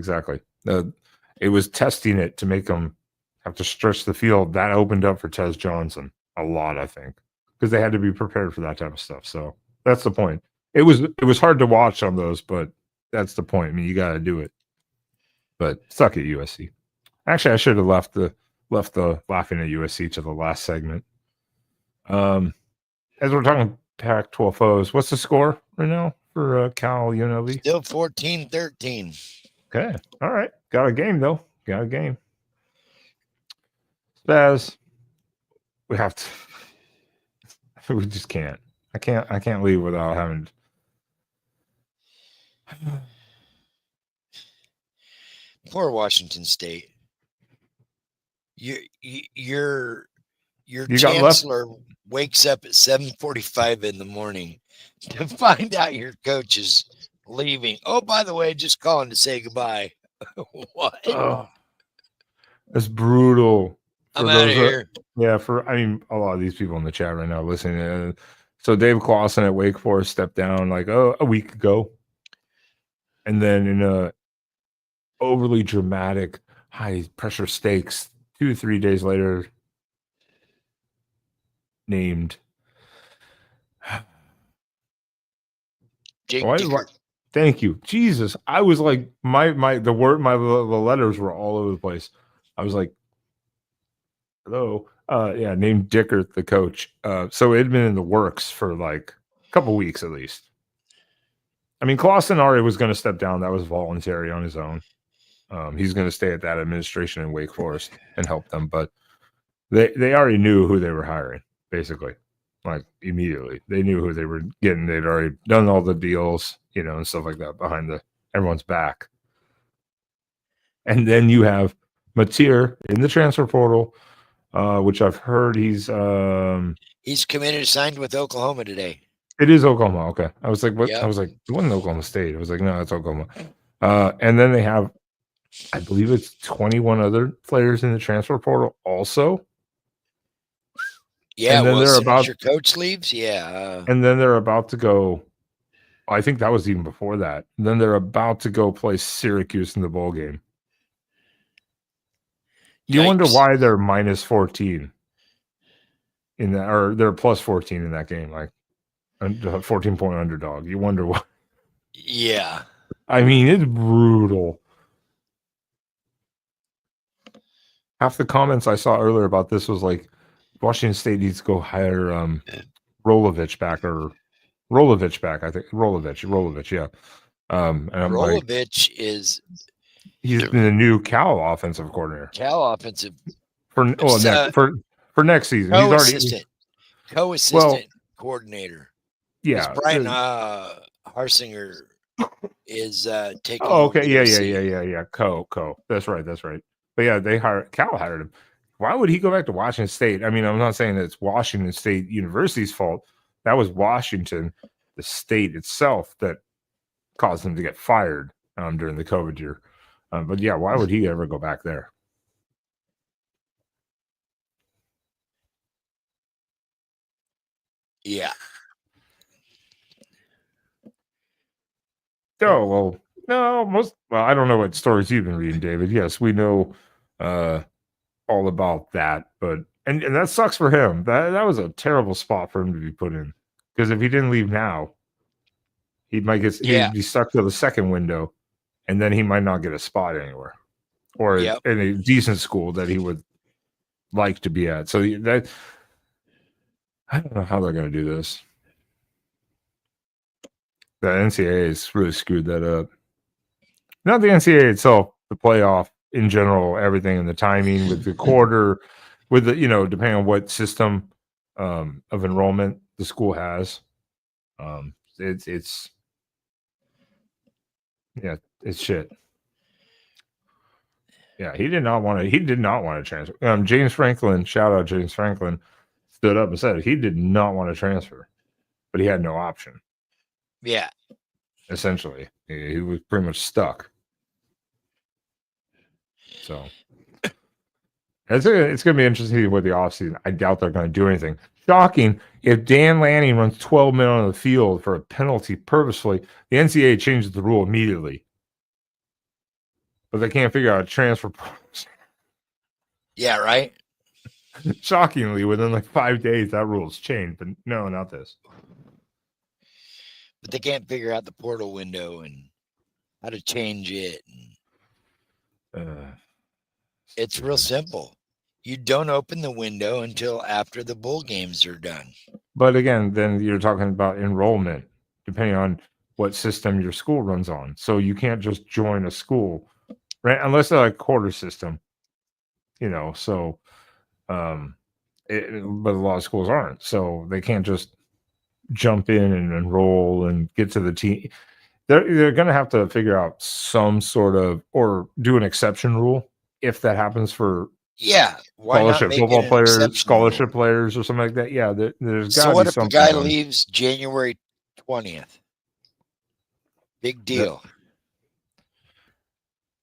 It was testing it to make them have to stretch the field. That opened up for Tez Johnson a lot, I think, because they had to be prepared for that type of stuff. So that's the point. It was hard to watch on those, but that's the point. I mean, you got to do it. But suck at USC. Actually, I should have left the laughing at USC to the last segment. As we're talking PAC12 Foes, what's the score right now for Cal UNLV? Still 14-13. Okay. All right. Got a game, though. Got a game. Spaz, we have to. We just can't. I can't leave without having. Poor Washington State. Your chancellor wakes up at 7:45 in the morning to find out your coach is leaving. Oh, by the way, just calling to say goodbye. What? Oh, that's brutal. I'm out of here. A lot of these people in the chat right now listening. So Dave Clawson at Wake Forest stepped down like a week ago, and then in a overly dramatic, high pressure stakes, 2 or 3 days later, named Jake Thank you, Jesus. I was like, the letters were all over the place. I was like, hello, named Dickert, the coach. So it had been in the works for like a couple weeks at least. I mean, Clausen already was going to step down. That was voluntary on his own. He's going to stay at that administration in Wake Forest and help them, but they already knew who they were hiring, basically. Like immediately, they knew who they were getting. They'd already done all the deals, and stuff like that behind everyone's back. And then you have Mateer in the transfer portal, which I've heard he's committed, signed with Oklahoma today. It is Oklahoma. Okay, I was like, what? Yep. I was like, it wasn't Oklahoma State. I was like, no, it's Oklahoma. And then they have, I believe it's 21 other players in the transfer portal also. Yeah, and then they're about your coach leaves. Yeah, and then they're about to go. I think that was even before that. Then they're about to go play Syracuse in the bowl game. You wonder why they're minus 14 in that, or they're plus 14 in that game, like a 14-point underdog. You wonder why. Yeah, I mean, it's brutal. Half the comments I saw earlier about this was like, Washington State needs to go hire Rolovich back, or Rolovich back. I think Rolovich. Yeah. And I'm like, Rolovich is he's the new Cal offensive coordinator Cal offensive for next season. He's already co-assistant coordinator. yeah. Brian Harsinger is taking. Oh, over okay. the OC. Yeah. Co. That's right. But yeah, Cal hired him. Why would he go back to Washington State? I mean, I'm not saying that it's Washington State University's fault. That was Washington, the state itself, that caused him to get fired during the COVID year. But yeah, why would he ever go back there? Yeah. Oh, well, no, I don't know what stories you've been reading, David. Yes, we know all about that, but and that sucks for him. That was a terrible spot for him to be put in. Because if he didn't leave now, he'd be stuck to the second window, and then he might not get a spot anywhere. Or in a decent school that he would like to be at. So that I don't know how they're going to do this. The NCAA has really screwed that up. Not the NCAA itself, the playoff in general, everything, and the timing with the quarter, with the depending on what system of enrollment the school has. It's shit. Yeah, he did not want to transfer. James Franklin, shout out James Franklin, stood up and said he did not want to transfer, but he had no option. Yeah. Essentially, he was pretty much stuck. So it's going to be interesting with the offseason. I doubt they're going to do anything. Shocking if Dan Lanning runs 12 men on the field for a penalty purposefully, the NCAA changes the rule immediately. But they can't figure out a transfer process. Yeah, right. Shockingly, within like 5 days, that rule's changed. But no, not this. But they can't figure out the portal window and how to change it. It's real simple. You don't open the window until after the bowl games are done. But again, then you're talking about enrollment, depending on what system your school runs on. So you can't just join a school, right? Unless they're like quarter system, So, but a lot of schools aren't, so they can't just jump in and enroll and get to the team. They're going to have to figure out some sort of or do an exception rule if that happens for scholarship football players, scholarship players, or something like that. Yeah, there's got to be something. So what if the guy leaves January 20th? Big deal.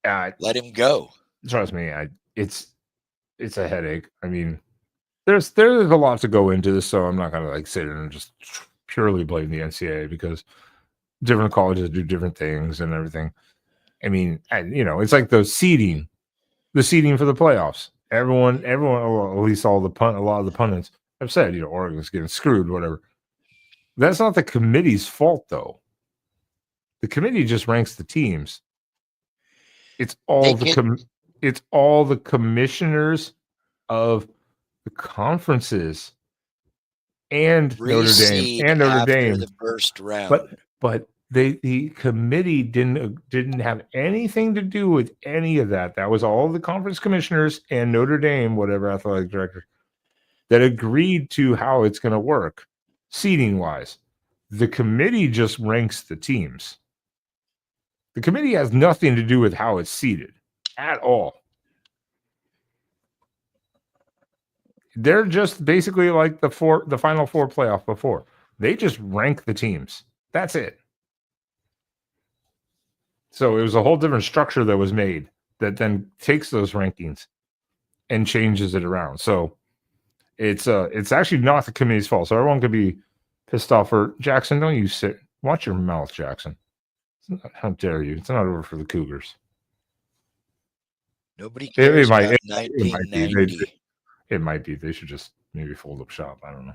Let him go. Trust me, it's a headache. I mean, there's a lot to go into this, so I'm not going to sit and just purely blame the NCAA because different colleges do different things and everything. I mean, it's like the seeding for the playoffs. Everyone, or at least a lot of the pundits have said, Oregon's getting screwed, whatever. That's not the committee's fault, though. The committee just ranks the teams. It's all the commissioners of the conferences and Notre Dame the first round. But the committee didn't have anything to do with any of that. That was all the conference commissioners and Notre Dame, whatever athletic director, that agreed to how it's going to work, seeding wise. The committee just ranks the teams. The committee has nothing to do with how it's seeded at all. They're just basically like the final four playoff before. They just rank the teams. That's it. So it was a whole different structure that was made that then takes those rankings and changes it around. So it's actually not the committee's fault. So everyone could be pissed off. For Jackson, don't you sit? Watch your mouth, Jackson. How dare you? It's not over for the Cougars. Nobody cares about 1990. It might be. They should just maybe fold up shop. I don't know.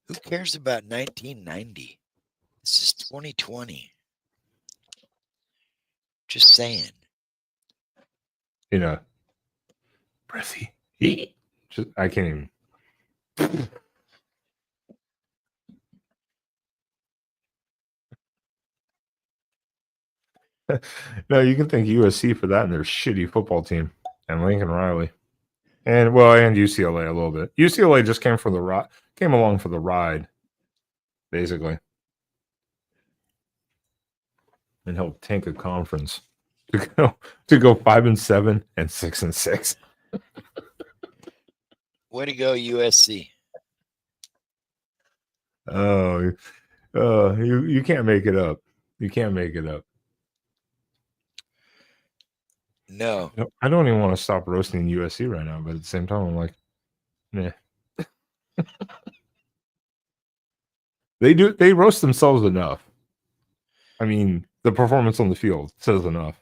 Who cares about 1990? This is 2020. Just saying. Breathy. I can't even. No, you can thank USC for that and their shitty football team and Lincoln Riley. And UCLA a little bit. UCLA just came along for the ride, basically. And helped tank a conference to go 5-7 and 6-6. Way to go, USC. Oh, you can't make it up. You can't make it up. No. I don't even want to stop roasting USC right now, but at the same time, I'm like, nah. They roast themselves enough. I mean, the performance on the field says enough.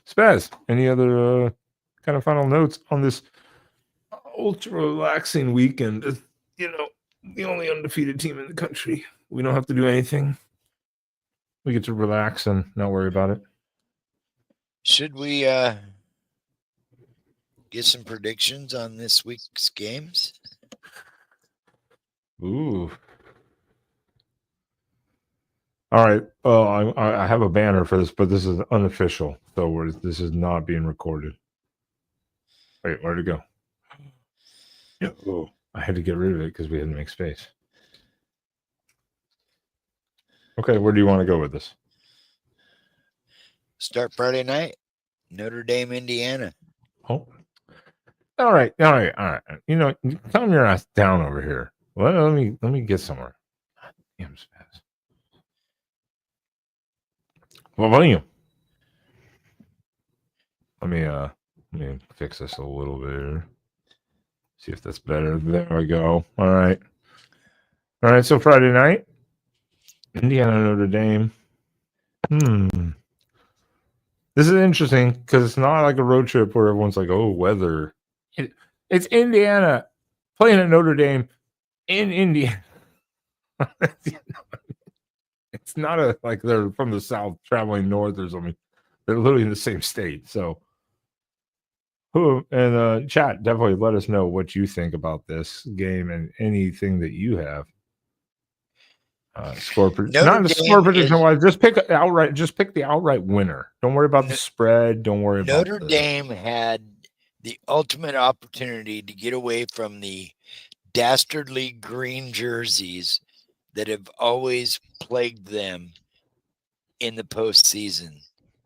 Spaz, any other kind of final notes on this ultra relaxing weekend? The only undefeated team in the country. We don't have to do anything. We get to relax and not worry about it. Should we get some predictions on this week's games? Ooh. All right. Well, I have a banner for this, but this is unofficial, so this is not being recorded. Wait, where'd it go? Oh, I had to get rid of it because we had to make space. Okay, where do you want to go with this? Start Friday night, Notre Dame, Indiana. Oh, all right. Calm your ass down over here. Well, let me get somewhere. Damn, Spaz. What about you? Let me fix this a little bit. See if that's better. There we go. All right. So Friday night, Indiana, Notre Dame. This is interesting because it's not like a road trip where everyone's like, "Oh, weather." It's Indiana playing at Notre Dame in Indiana. It's not like they're from the South traveling north or something. They're literally in the same state. So, and chat, definitely let us know what you think about this game and anything that you have. Score prediction wise. Just pick the outright winner. Don't worry about the spread. Don't worry about Notre Dame had the ultimate opportunity to get away from the dastardly green jerseys that have always plagued them in the postseason.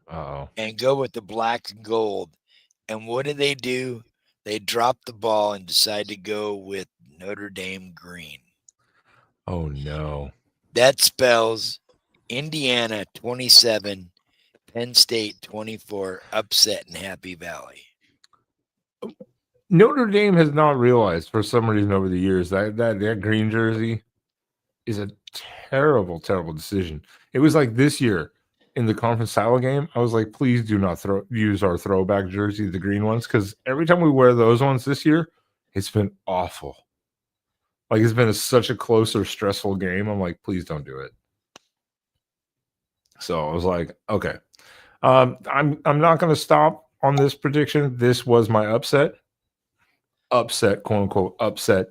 And go with the black and gold. And what did they do? They dropped the ball and decided to go with Notre Dame green. Oh no. That spells Indiana 27, Penn State 24, upset in Happy Valley. Notre Dame has not realized for some reason over the years that green jersey is a terrible, terrible decision. It was like this year in the conference title game. I was like, please do not use our throwback jersey, the green ones, because every time we wear those ones this year, it's been awful. Like it's been such a closer, stressful game. I'm like, please don't do it. So I was like, okay, I'm not going to stop on this prediction. This was my upset, quote unquote upset,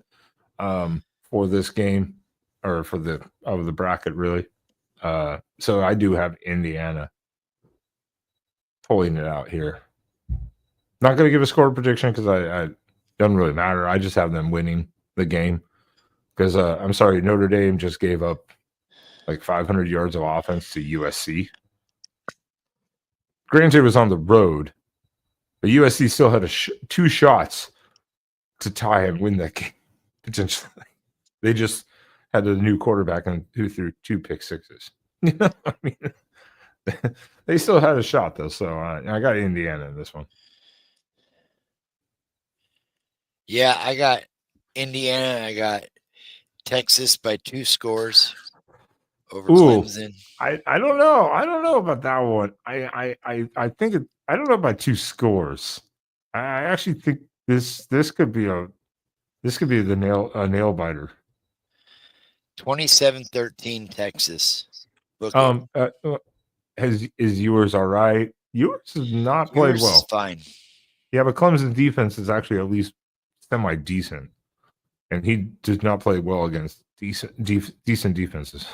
for this game or for the bracket really. So I do have Indiana pulling it out here. Not going to give a score prediction because I doesn't really matter. I just have them winning the game. Because I'm sorry, Notre Dame just gave up like 500 yards of offense to USC. Granted, it was on the road, but USC still had two shots to tie and win that game, potentially. They just had a new quarterback and who threw 2 pick sixes. I mean, they still had a shot, though, so I got Indiana in this one. Yeah, I got Indiana. I got Texas by 2 scores over Clemson. I don't know. I don't know about that one. I think I don't know about 2 scores. I actually think this could be the nail biter. 27-13 Texas. Is yours all right? Yours has not played well. Is fine. Yeah, but Clemson's defense is actually at least semi decent. and he did not play well against decent defenses.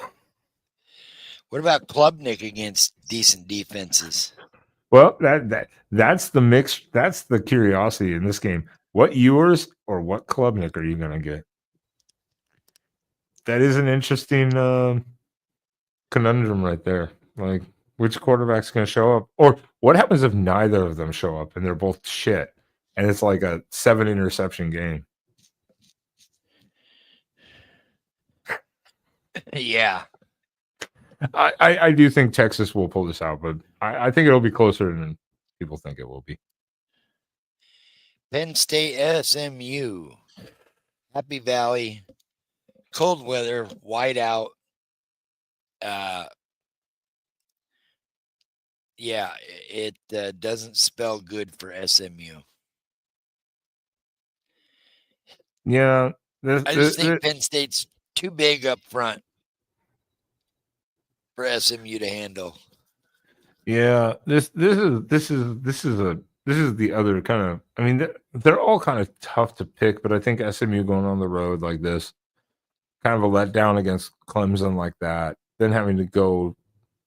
What about Klubnik against decent defenses? Well, that's the mix. That's the curiosity in this game. What Ewers or what Klubnik are you going to get? That is an interesting conundrum right there. Like, which quarterback's going to show up? Or what happens if neither of them show up and they're both shit? And it's like a 7 interception game. Yeah. I do think Texas will pull this out, but I think it'll be closer than people think it will be. Penn State SMU. Happy Valley. Cold weather, white out. Yeah, it doesn't spell good for SMU. Yeah. I just think Penn State's too big up front for SMU to handle. Yeah, this is the other kind of. I mean, they're all kind of tough to pick, but I think SMU going on the road like this, kind of a letdown against Clemson like that, then having to go,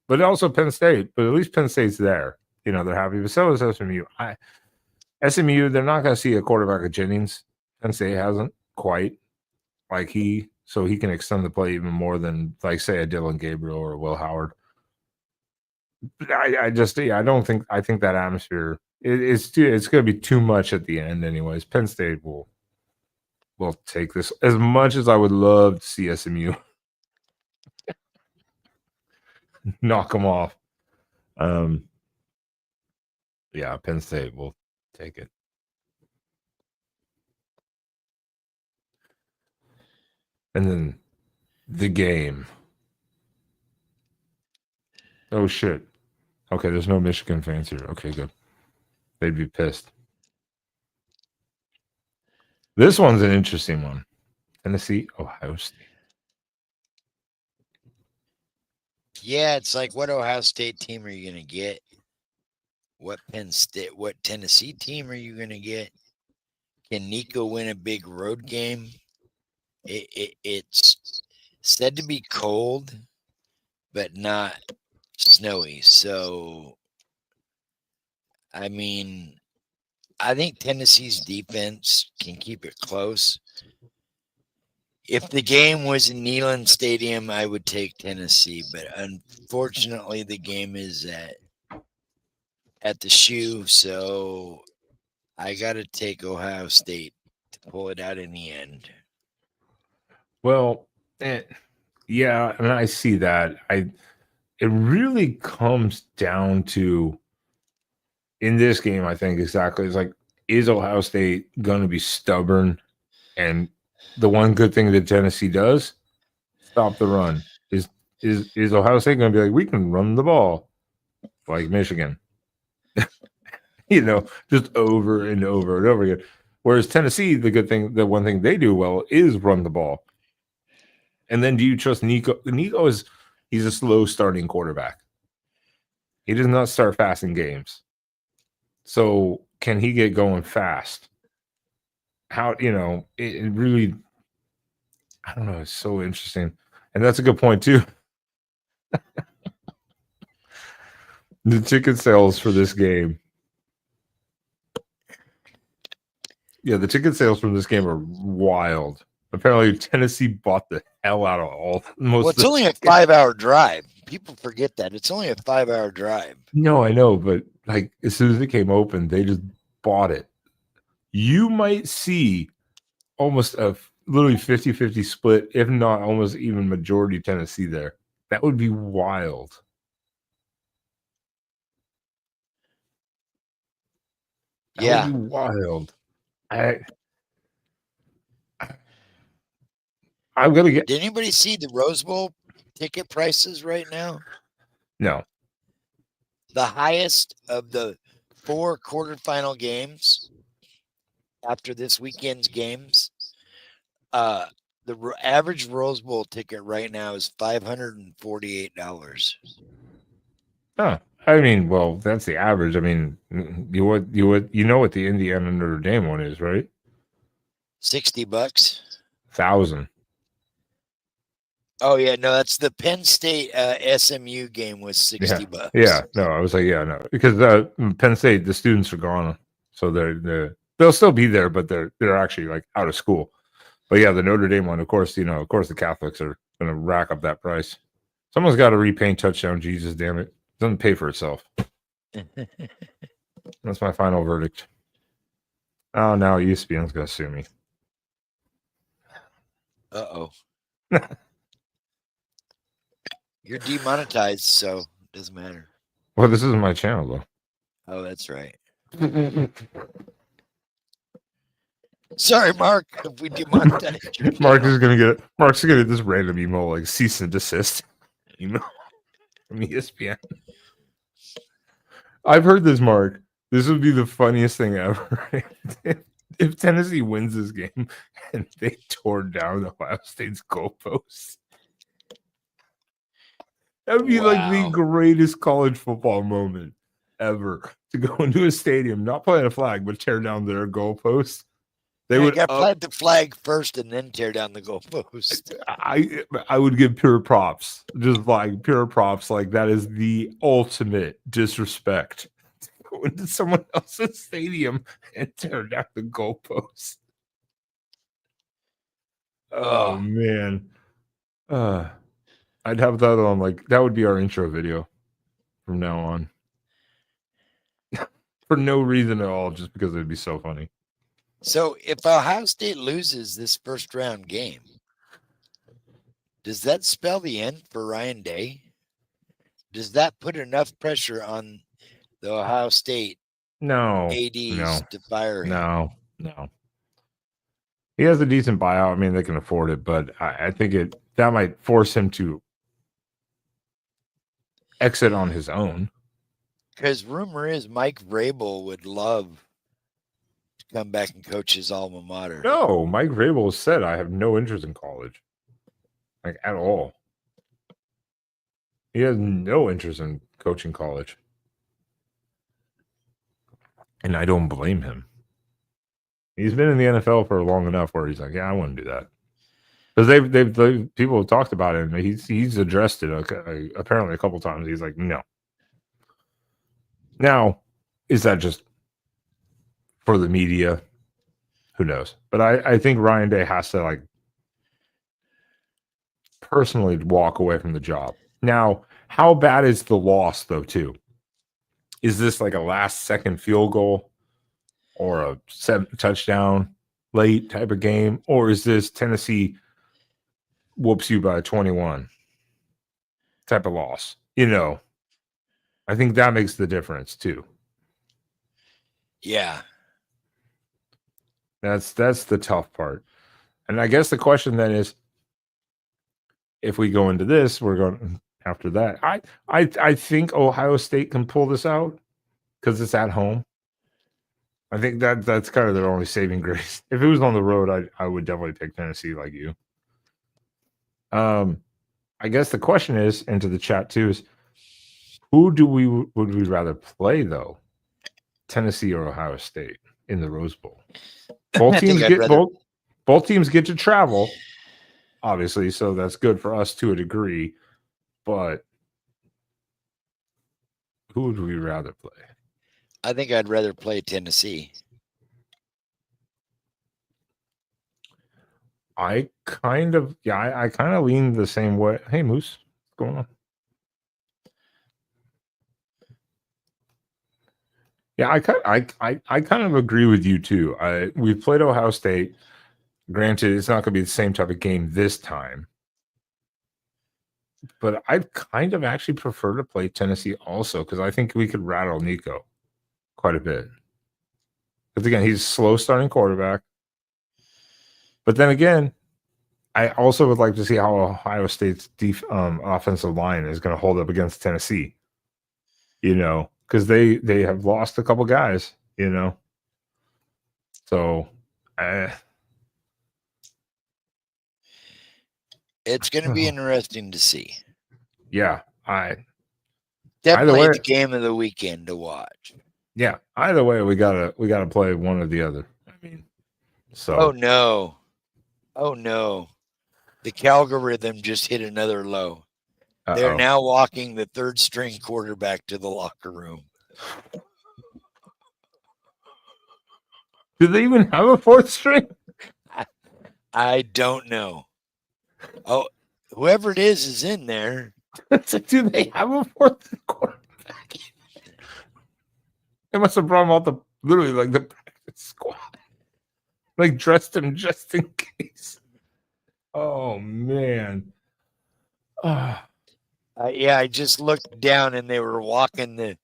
but also Penn State. But at least Penn State's there. You know, they're happy. But so is SMU. SMU, they're not going to see a quarterback of Jennings. Penn State hasn't quite so he can extend the play even more than like say a Dylan Gabriel or a Will Howard. I think that atmosphere it's going to be too much at the end anyways. Penn State will take this as much as I would love to see SMU knock them off. Yeah, Penn State will take it. And then the game. Oh shit. Okay, there's no Michigan fans here. Okay, good. They'd be pissed. This one's an interesting one. Tennessee, Ohio State. Yeah, it's like what Ohio State team are you going to get? What Tennessee team are you going to get? Can Nico win a big road game? It's said to be cold, but not snowy. So, I mean, I think Tennessee's defense can keep it close. If the game was in Neyland Stadium, I would take Tennessee, but unfortunately, the game is at the Shoe, so I got to take Ohio State to pull it out in the end. Well, yeah, and I see that. It really comes down to in this game. I think exactly. It's like, is Ohio State going to be stubborn? And the one good thing that Tennessee does, stop the run. Is Ohio State going to be like, we can run the ball like Michigan? You know, just over and over and over again. Whereas Tennessee, the one thing they do well is run the ball. And then do you trust Nico? Nico he's a slow starting quarterback. He does not start fast in games. So can he get going fast? How, you know, it really, I don't know. It's so interesting. And that's a good point too. The ticket sales for this game. Yeah, the ticket sales from this game are wild. Apparently, Tennessee bought the hell out of most. Well, it's only a 5-hour drive. People forget that. It's only a 5-hour drive. No, I know, but like as soon as it came open, they just bought it. You might see almost a literally 50-50 split, if not almost even majority Tennessee there. That would be wild. That would be wild. I'm gonna get. Did anybody see the Rose Bowl ticket prices right now? No. The highest of the 4 quarterfinal games after this weekend's games. The average Rose Bowl ticket right now is $548. Oh, I mean, well, that's the average. I mean, you know what the Indiana Notre Dame one is, right? $60. $1,000. Oh yeah, no, that's the Penn State SMU game was $60. Yeah, no, I was like, yeah, no, because Penn State, the students are gone, so they'll still be there, but they're actually like out of school. But yeah, the Notre Dame one, of course, the Catholics are going to rack up that price. Someone's got to repaint touchdown. Jesus, damn it, doesn't pay for itself. That's my final verdict. Oh, now ESPN's going to sue me. Uh-oh. You're demonetized, so it doesn't matter. Well, this isn't my channel, though. Oh, that's right. Sorry, Mark, if we demonetized you. Mark's gonna get this random email like cease and desist email from ESPN. I've heard this, Mark. This would be the funniest thing ever. If Tennessee wins this game and they tore down Ohio State's goalposts. That would be like the greatest college football moment ever. To go into a stadium, not plant a flag, but tear down their goalposts. They would plant the flag first and then tear down the goalpost. I would give pure props, just like pure props. Like that is the ultimate disrespect. To go into someone else's stadium and tear down the goalpost. Oh man, I'd have that on like that would be our intro video from now on. For no reason at all, just because it'd be so funny. So if Ohio State loses this first round game, does that spell the end for Ryan Day? Does that put enough pressure on the Ohio State ADs to fire him? No. He has a decent buyout. I mean, they can afford it, but I think that might force him to exit on his own. Because rumor is Mike Vrabel would love to come back and coach his alma mater. No, Mike Vrabel said, I have no interest in college. Like, at all. He has no interest in coaching college. And I don't blame him. He's been in the NFL for long enough where he's like, yeah, I wouldn't do that. Because they've people have talked about it, and he's addressed it apparently a couple times. He's like, no. Now, is that just for the media? Who knows? But I think Ryan Day has to like personally walk away from the job. Now, how bad is the loss though, too? Is this like a last second field goal or a 7 touchdown late type of game? Or is this Tennessee whoops you by 21 type of loss? I think that makes the difference too. Yeah. That's the tough part. And I guess the question then is, if we go into this, we're going after that. I think Ohio State can pull this out because it's at home. I think that's kind of their only saving grace. If it was on the road, I would definitely pick Tennessee like you. I guess the question is, into the chat too, is who would we rather play though? Tennessee or Ohio State in the Rose Bowl? Both teams get to travel, obviously, so that's good for us to a degree. But who would we rather play? I think I'd rather play Tennessee. I kind of lean the same way. Hey, Moose, what's going on? Yeah, I kind of agree with you too. We've played Ohio State. Granted, it's not going to be the same type of game this time, but I'd kind of actually prefer to play Tennessee also because I think we could rattle Nico quite a bit. Because again, he's a slow starting quarterback. But then again, I also would like to see how Ohio State's offensive line is going to hold up against Tennessee. Because they have lost a couple guys, So, it's going to be interesting to see. Yeah, definitely the game of the weekend to watch. Yeah, either way, we gotta play one or the other. I mean, so. Oh no! Oh no. The algorithm just hit another low. They're Uh-oh. now walking the third string quarterback to the locker room. Do they even have a fourth string? I don't know. Oh, whoever it is in there. So do they have a fourth quarterback? They must have brought him out literally like the practice squad. Like dressed him just in case. Oh man. Yeah, I just looked down and they were walking the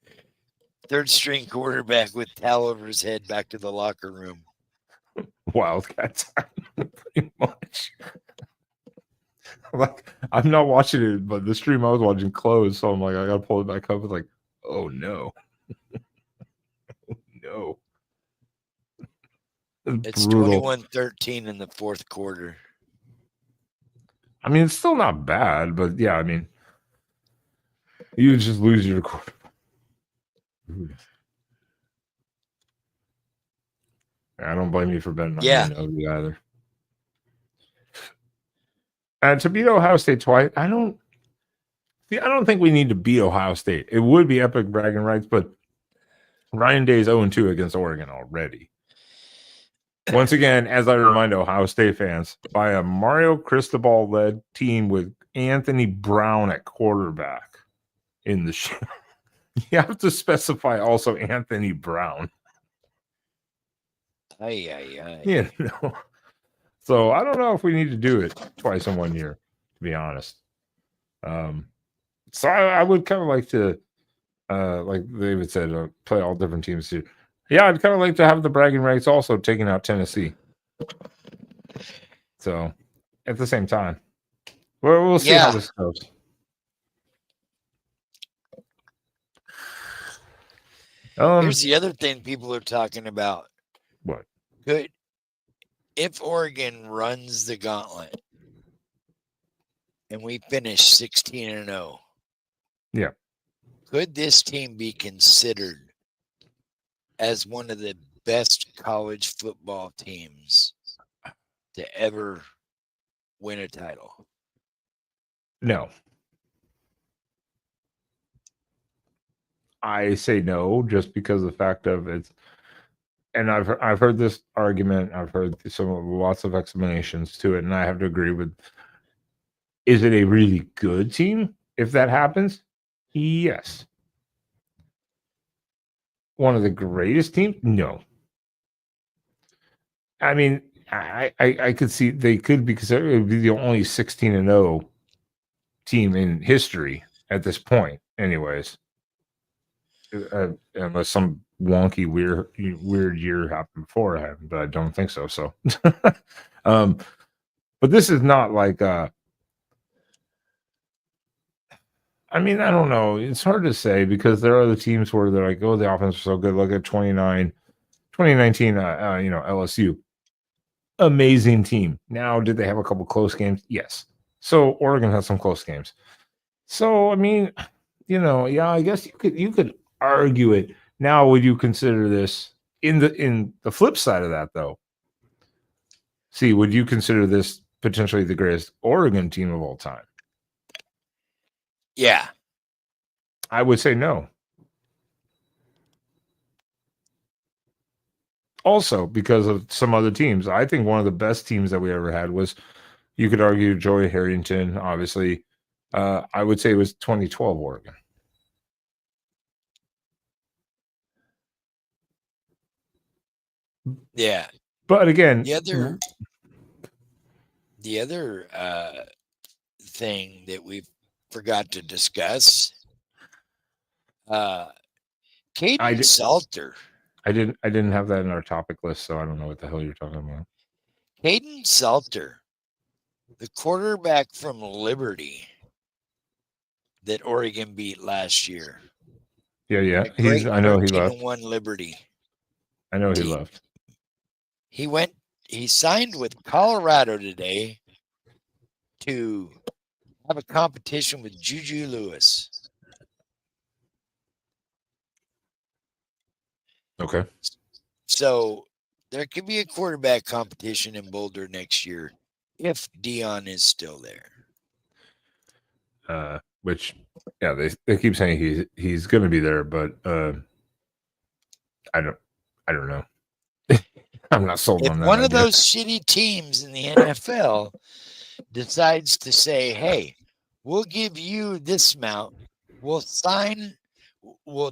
third string quarterback with towel over his head back to the locker room. Wildcat time, pretty much. Like I'm not watching it, but the stream I was watching closed, so I'm like, I gotta pull it back up. It's like, oh no. No. It's brutal. 21-13 in the fourth quarter. I mean, it's still not bad, but yeah, I mean, you just lose your quarterback. I don't blame you for betting on Inogi either. And to beat Ohio State twice, I don't think we need to beat Ohio State. It would be epic bragging rights, but Ryan Day is 0-2 against Oregon already. Once again, as I remind Ohio State fans, by a Mario Cristobal-led team with Anthony Brown at quarterback in the show. You have to specify also Anthony Brown. Yeah. So I don't know if we need to do it twice in 1 year, to be honest. So I would kind of like to, like David said, play all different teams here. Yeah, I'd kind of like to have the bragging rights also taking out Tennessee. So at the same time, we'll see how this goes. Here's the other thing people are talking about. What? If Oregon runs the gauntlet and we finish 16-0, yeah, could this team be considered as one of the best college football teams to ever win a title? No. I say no, just because of the fact of it's, and I've heard this argument, I've heard lots of explanations to it, and I have to agree with. Is it a really good team if that happens? Yes. One of the greatest teams? No. I mean, I could see they could, because it would be the only 16-0 team in history at this point, anyways. Unless some wonky weird year happened beforehand, but I don't think so. So, but this is not like I mean, I don't know. It's hard to say because there are other teams where they're like, oh, the offense is so good. Look at 2019, LSU. Amazing team. Now, did they have a couple close games? Yes. So Oregon has some close games. So, I mean, I guess you could argue it. Now, would you consider this in the flip side of that, though? See, would you consider this potentially the greatest Oregon team of all time? Yeah. I would say no. Also, because of some other teams. I think one of the best teams that we ever had was, you could argue, Joey Harrington, obviously. I would say it was 2012 Oregon. Yeah. But again, the other thing that we forgot to discuss, Caden Salter. I didn't have that in our topic list, so I don't know what the hell you're talking about. Caden Salter, the quarterback from Liberty that Oregon beat last year. Yeah. I know he left. 13-1 Liberty. I know he left. He signed with Colorado today to have a competition with Juju Lewis. Okay. So there could be a quarterback competition in Boulder next year if Dion is still there. Which, yeah, they keep saying he's going to be there, but I don't know. I'm not sold If on that one of idea. those shitty teams in the NFL decides to say, "Hey, we'll give you this amount, we'll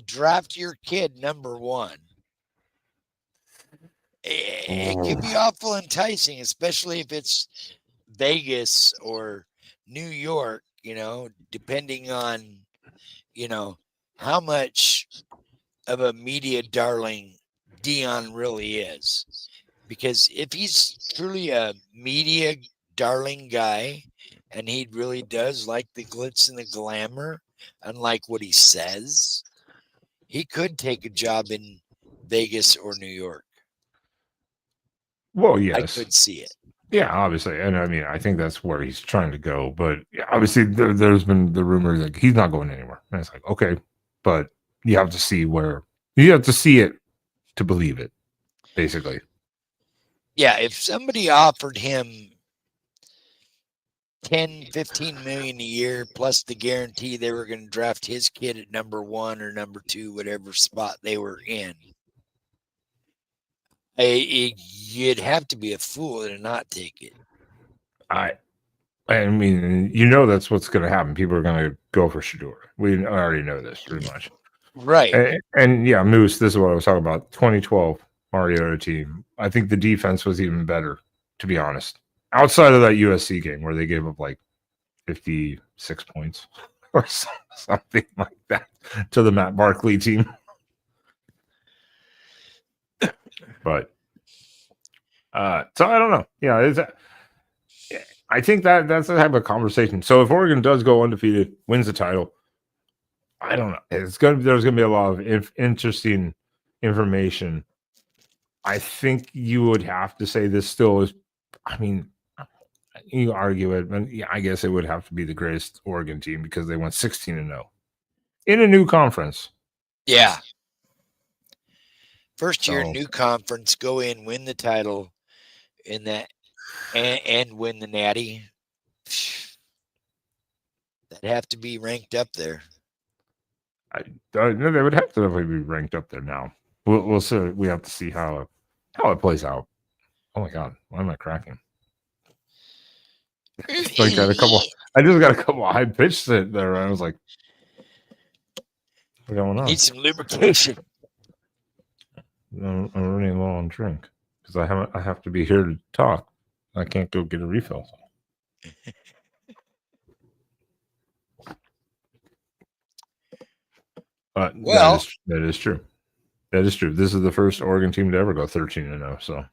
draft your kid number 1," it could be awful enticing, especially if it's Vegas or New York, depending on, how much of a media darling Dion really is. Because if he's truly a media darling guy and he really does like the glitz and the glamour, unlike what he says, he could take a job in Vegas or New York. Well, I yes. could see it. Yeah, obviously. And I mean, I think that's where he's trying to go. But obviously, there's been the rumor that he's not going anywhere. And it's like, okay, but you have to see it to believe it, basically. Yeah, if somebody offered him 10, 15 million a year plus the guarantee they were going to draft his kid at number 1 or number 2, whatever spot they were in, you'd have to be a fool to not take it. I mean, that's what's going to happen. People are going to go for Shador. We already know this pretty much. Right. And yeah, Moose, this is what I was talking about. 2012 Mariota team. I think the defense was even better, to be honest. Outside of that USC game where they gave up like 56 points or something like that to the Matt Barkley team. But so I don't know. Yeah, I think that's the type of conversation. So if Oregon does go undefeated, wins the title, I don't know. There's gonna be a lot of interesting information. I think you would have to say this still is. I mean, you argue it, but yeah, I guess it would have to be the greatest Oregon team because they went 16-0 in a new conference. Yeah. First year, new conference, go in, win the title in that, and win the Natty. That'd have to be ranked up there. They would have to be ranked up there now. We'll see. We have to see how it plays out. Oh my god, why am I cracking? I just got a couple high pitched there, and I was like, "What's going on?" Need some lubrication. I'm running low on drink because I have to be here to talk. I can't go get a refill. Well, that is true. That is true. This is the first Oregon team to ever go 13-0. So,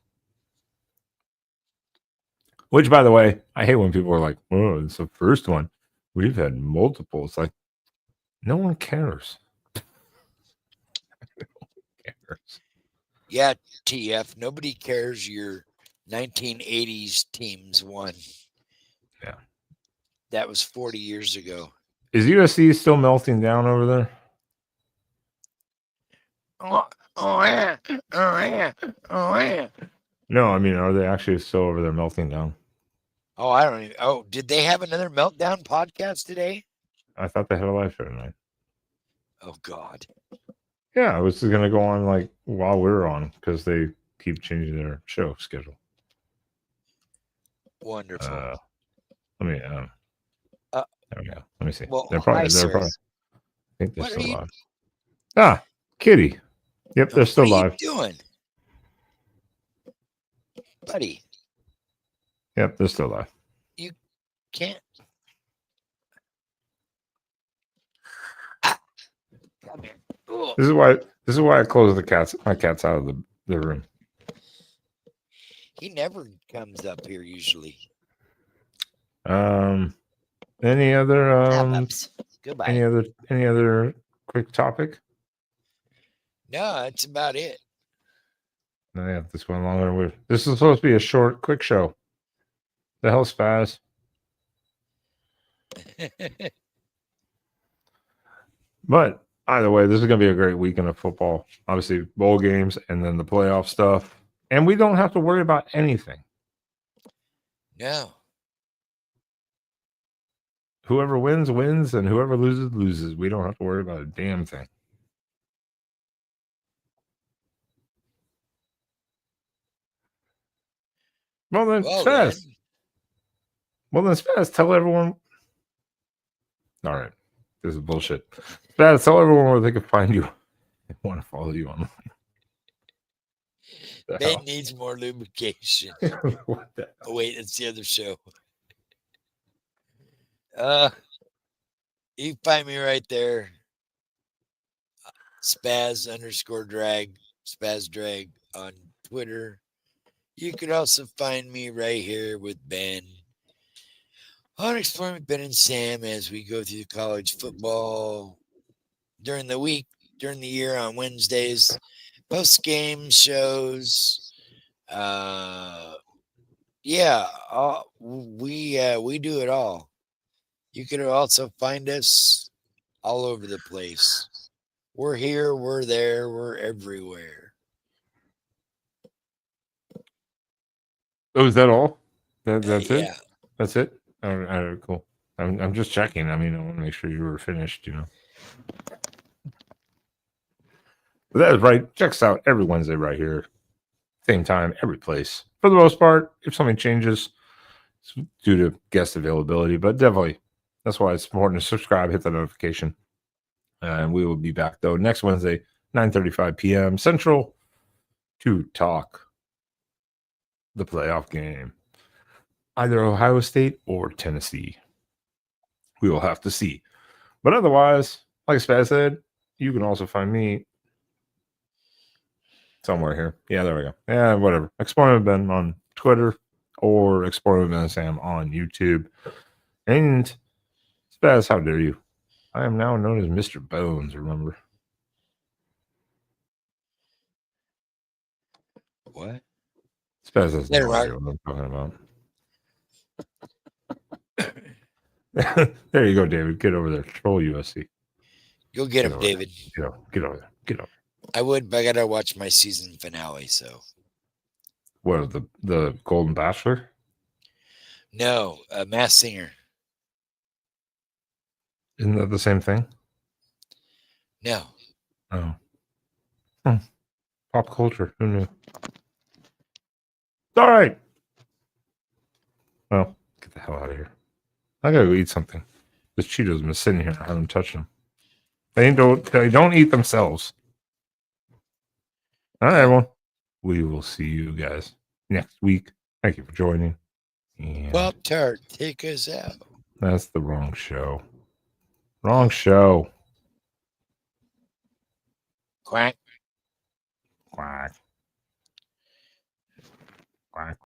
which, by the way, I hate when people are like, "Oh, it's the first one." We've had multiple. It's like no one cares. No one cares. Yeah, TF. Nobody cares your 1980s teams won. Yeah. That was 40 years ago. Is USC still melting down over there? Oh yeah. No, I mean, are they actually still over there melting down? Oh, I don't even. Oh, did they have another meltdown podcast today? I thought they had a live show tonight. Oh God. Yeah, I was going to go on like while we were on because they keep changing their show schedule. Wonderful. Let me. There we go. Let me see. Well, they're probably. I think they're What still are live. Ah, Kitty. Yep, they're still live. What are you doing, buddy? Yep, they're still live. You can't. Come here. Ooh. This is why I close my cat's out of the room. He never comes up here usually. Any other Goodbye. any other quick topic? No, that's about it. No, yeah, this went longer. This is supposed to be a short, quick show. The hell, Spaz? But either way, this is going to be a great weekend of football. Obviously, bowl games and then the playoff stuff. And we don't have to worry about anything. No. whoever wins, wins, and whoever loses, loses. We don't have to worry about a damn thing. Well, then, Spaz. Well, then, Spaz, tell everyone. All right. This is bullshit. Spaz, tell everyone where they can find you. They want to follow you online. Ben needs more lubrication. What the Oh, wait, it's the other show. You can find me right there. Spaz_drag, Spaz drag on Twitter. You could also find me right here with Ben on Exploring with Ben and Sam as we go through college football during the week, during the year on Wednesdays, post game shows. We do it all. You can also find us all over the place. We're here, we're there, we're everywhere. Oh, is that all? That's it? Yeah. That's it? All right, cool. I'm just checking. I mean, I want to make sure you were finished, But that is right. Check us out every Wednesday right here. Same time, every place. For the most part, if something changes, it's due to guest availability, but definitely that's why it's important to subscribe, hit the notification. And we will be back, though, next Wednesday, 9:35 p.m. Central to talk the playoff game. Either Ohio State or Tennessee. We will have to see. But otherwise, like Spaz said, you can also find me somewhere here. Yeah, there we go. Yeah, whatever. Exploring with Ben on Twitter or Exploring with Ben and Sam on YouTube. And Spaz, how dare you? I am now known as Mr. Bones, remember? What? Spaz has no idea what I'm talking about. There you go, David. Get over there. Troll USC. Go get him, David. Get over there. Get over. I would, but I gotta watch my season finale. So, what, the Golden Bachelor? No, Mass Singer. Isn't that the same thing? No. Oh. Pop culture. Who knew? All right. Well, get the hell out of here. I gotta go eat something. The Cheetos have been sitting here. I haven't touched them. They don't eat themselves. All right, everyone. We will see you guys next week. Thank you for joining. And Pop Tart, take us out. that's the wrong show. Wrong show. Quack. Quack. Quack.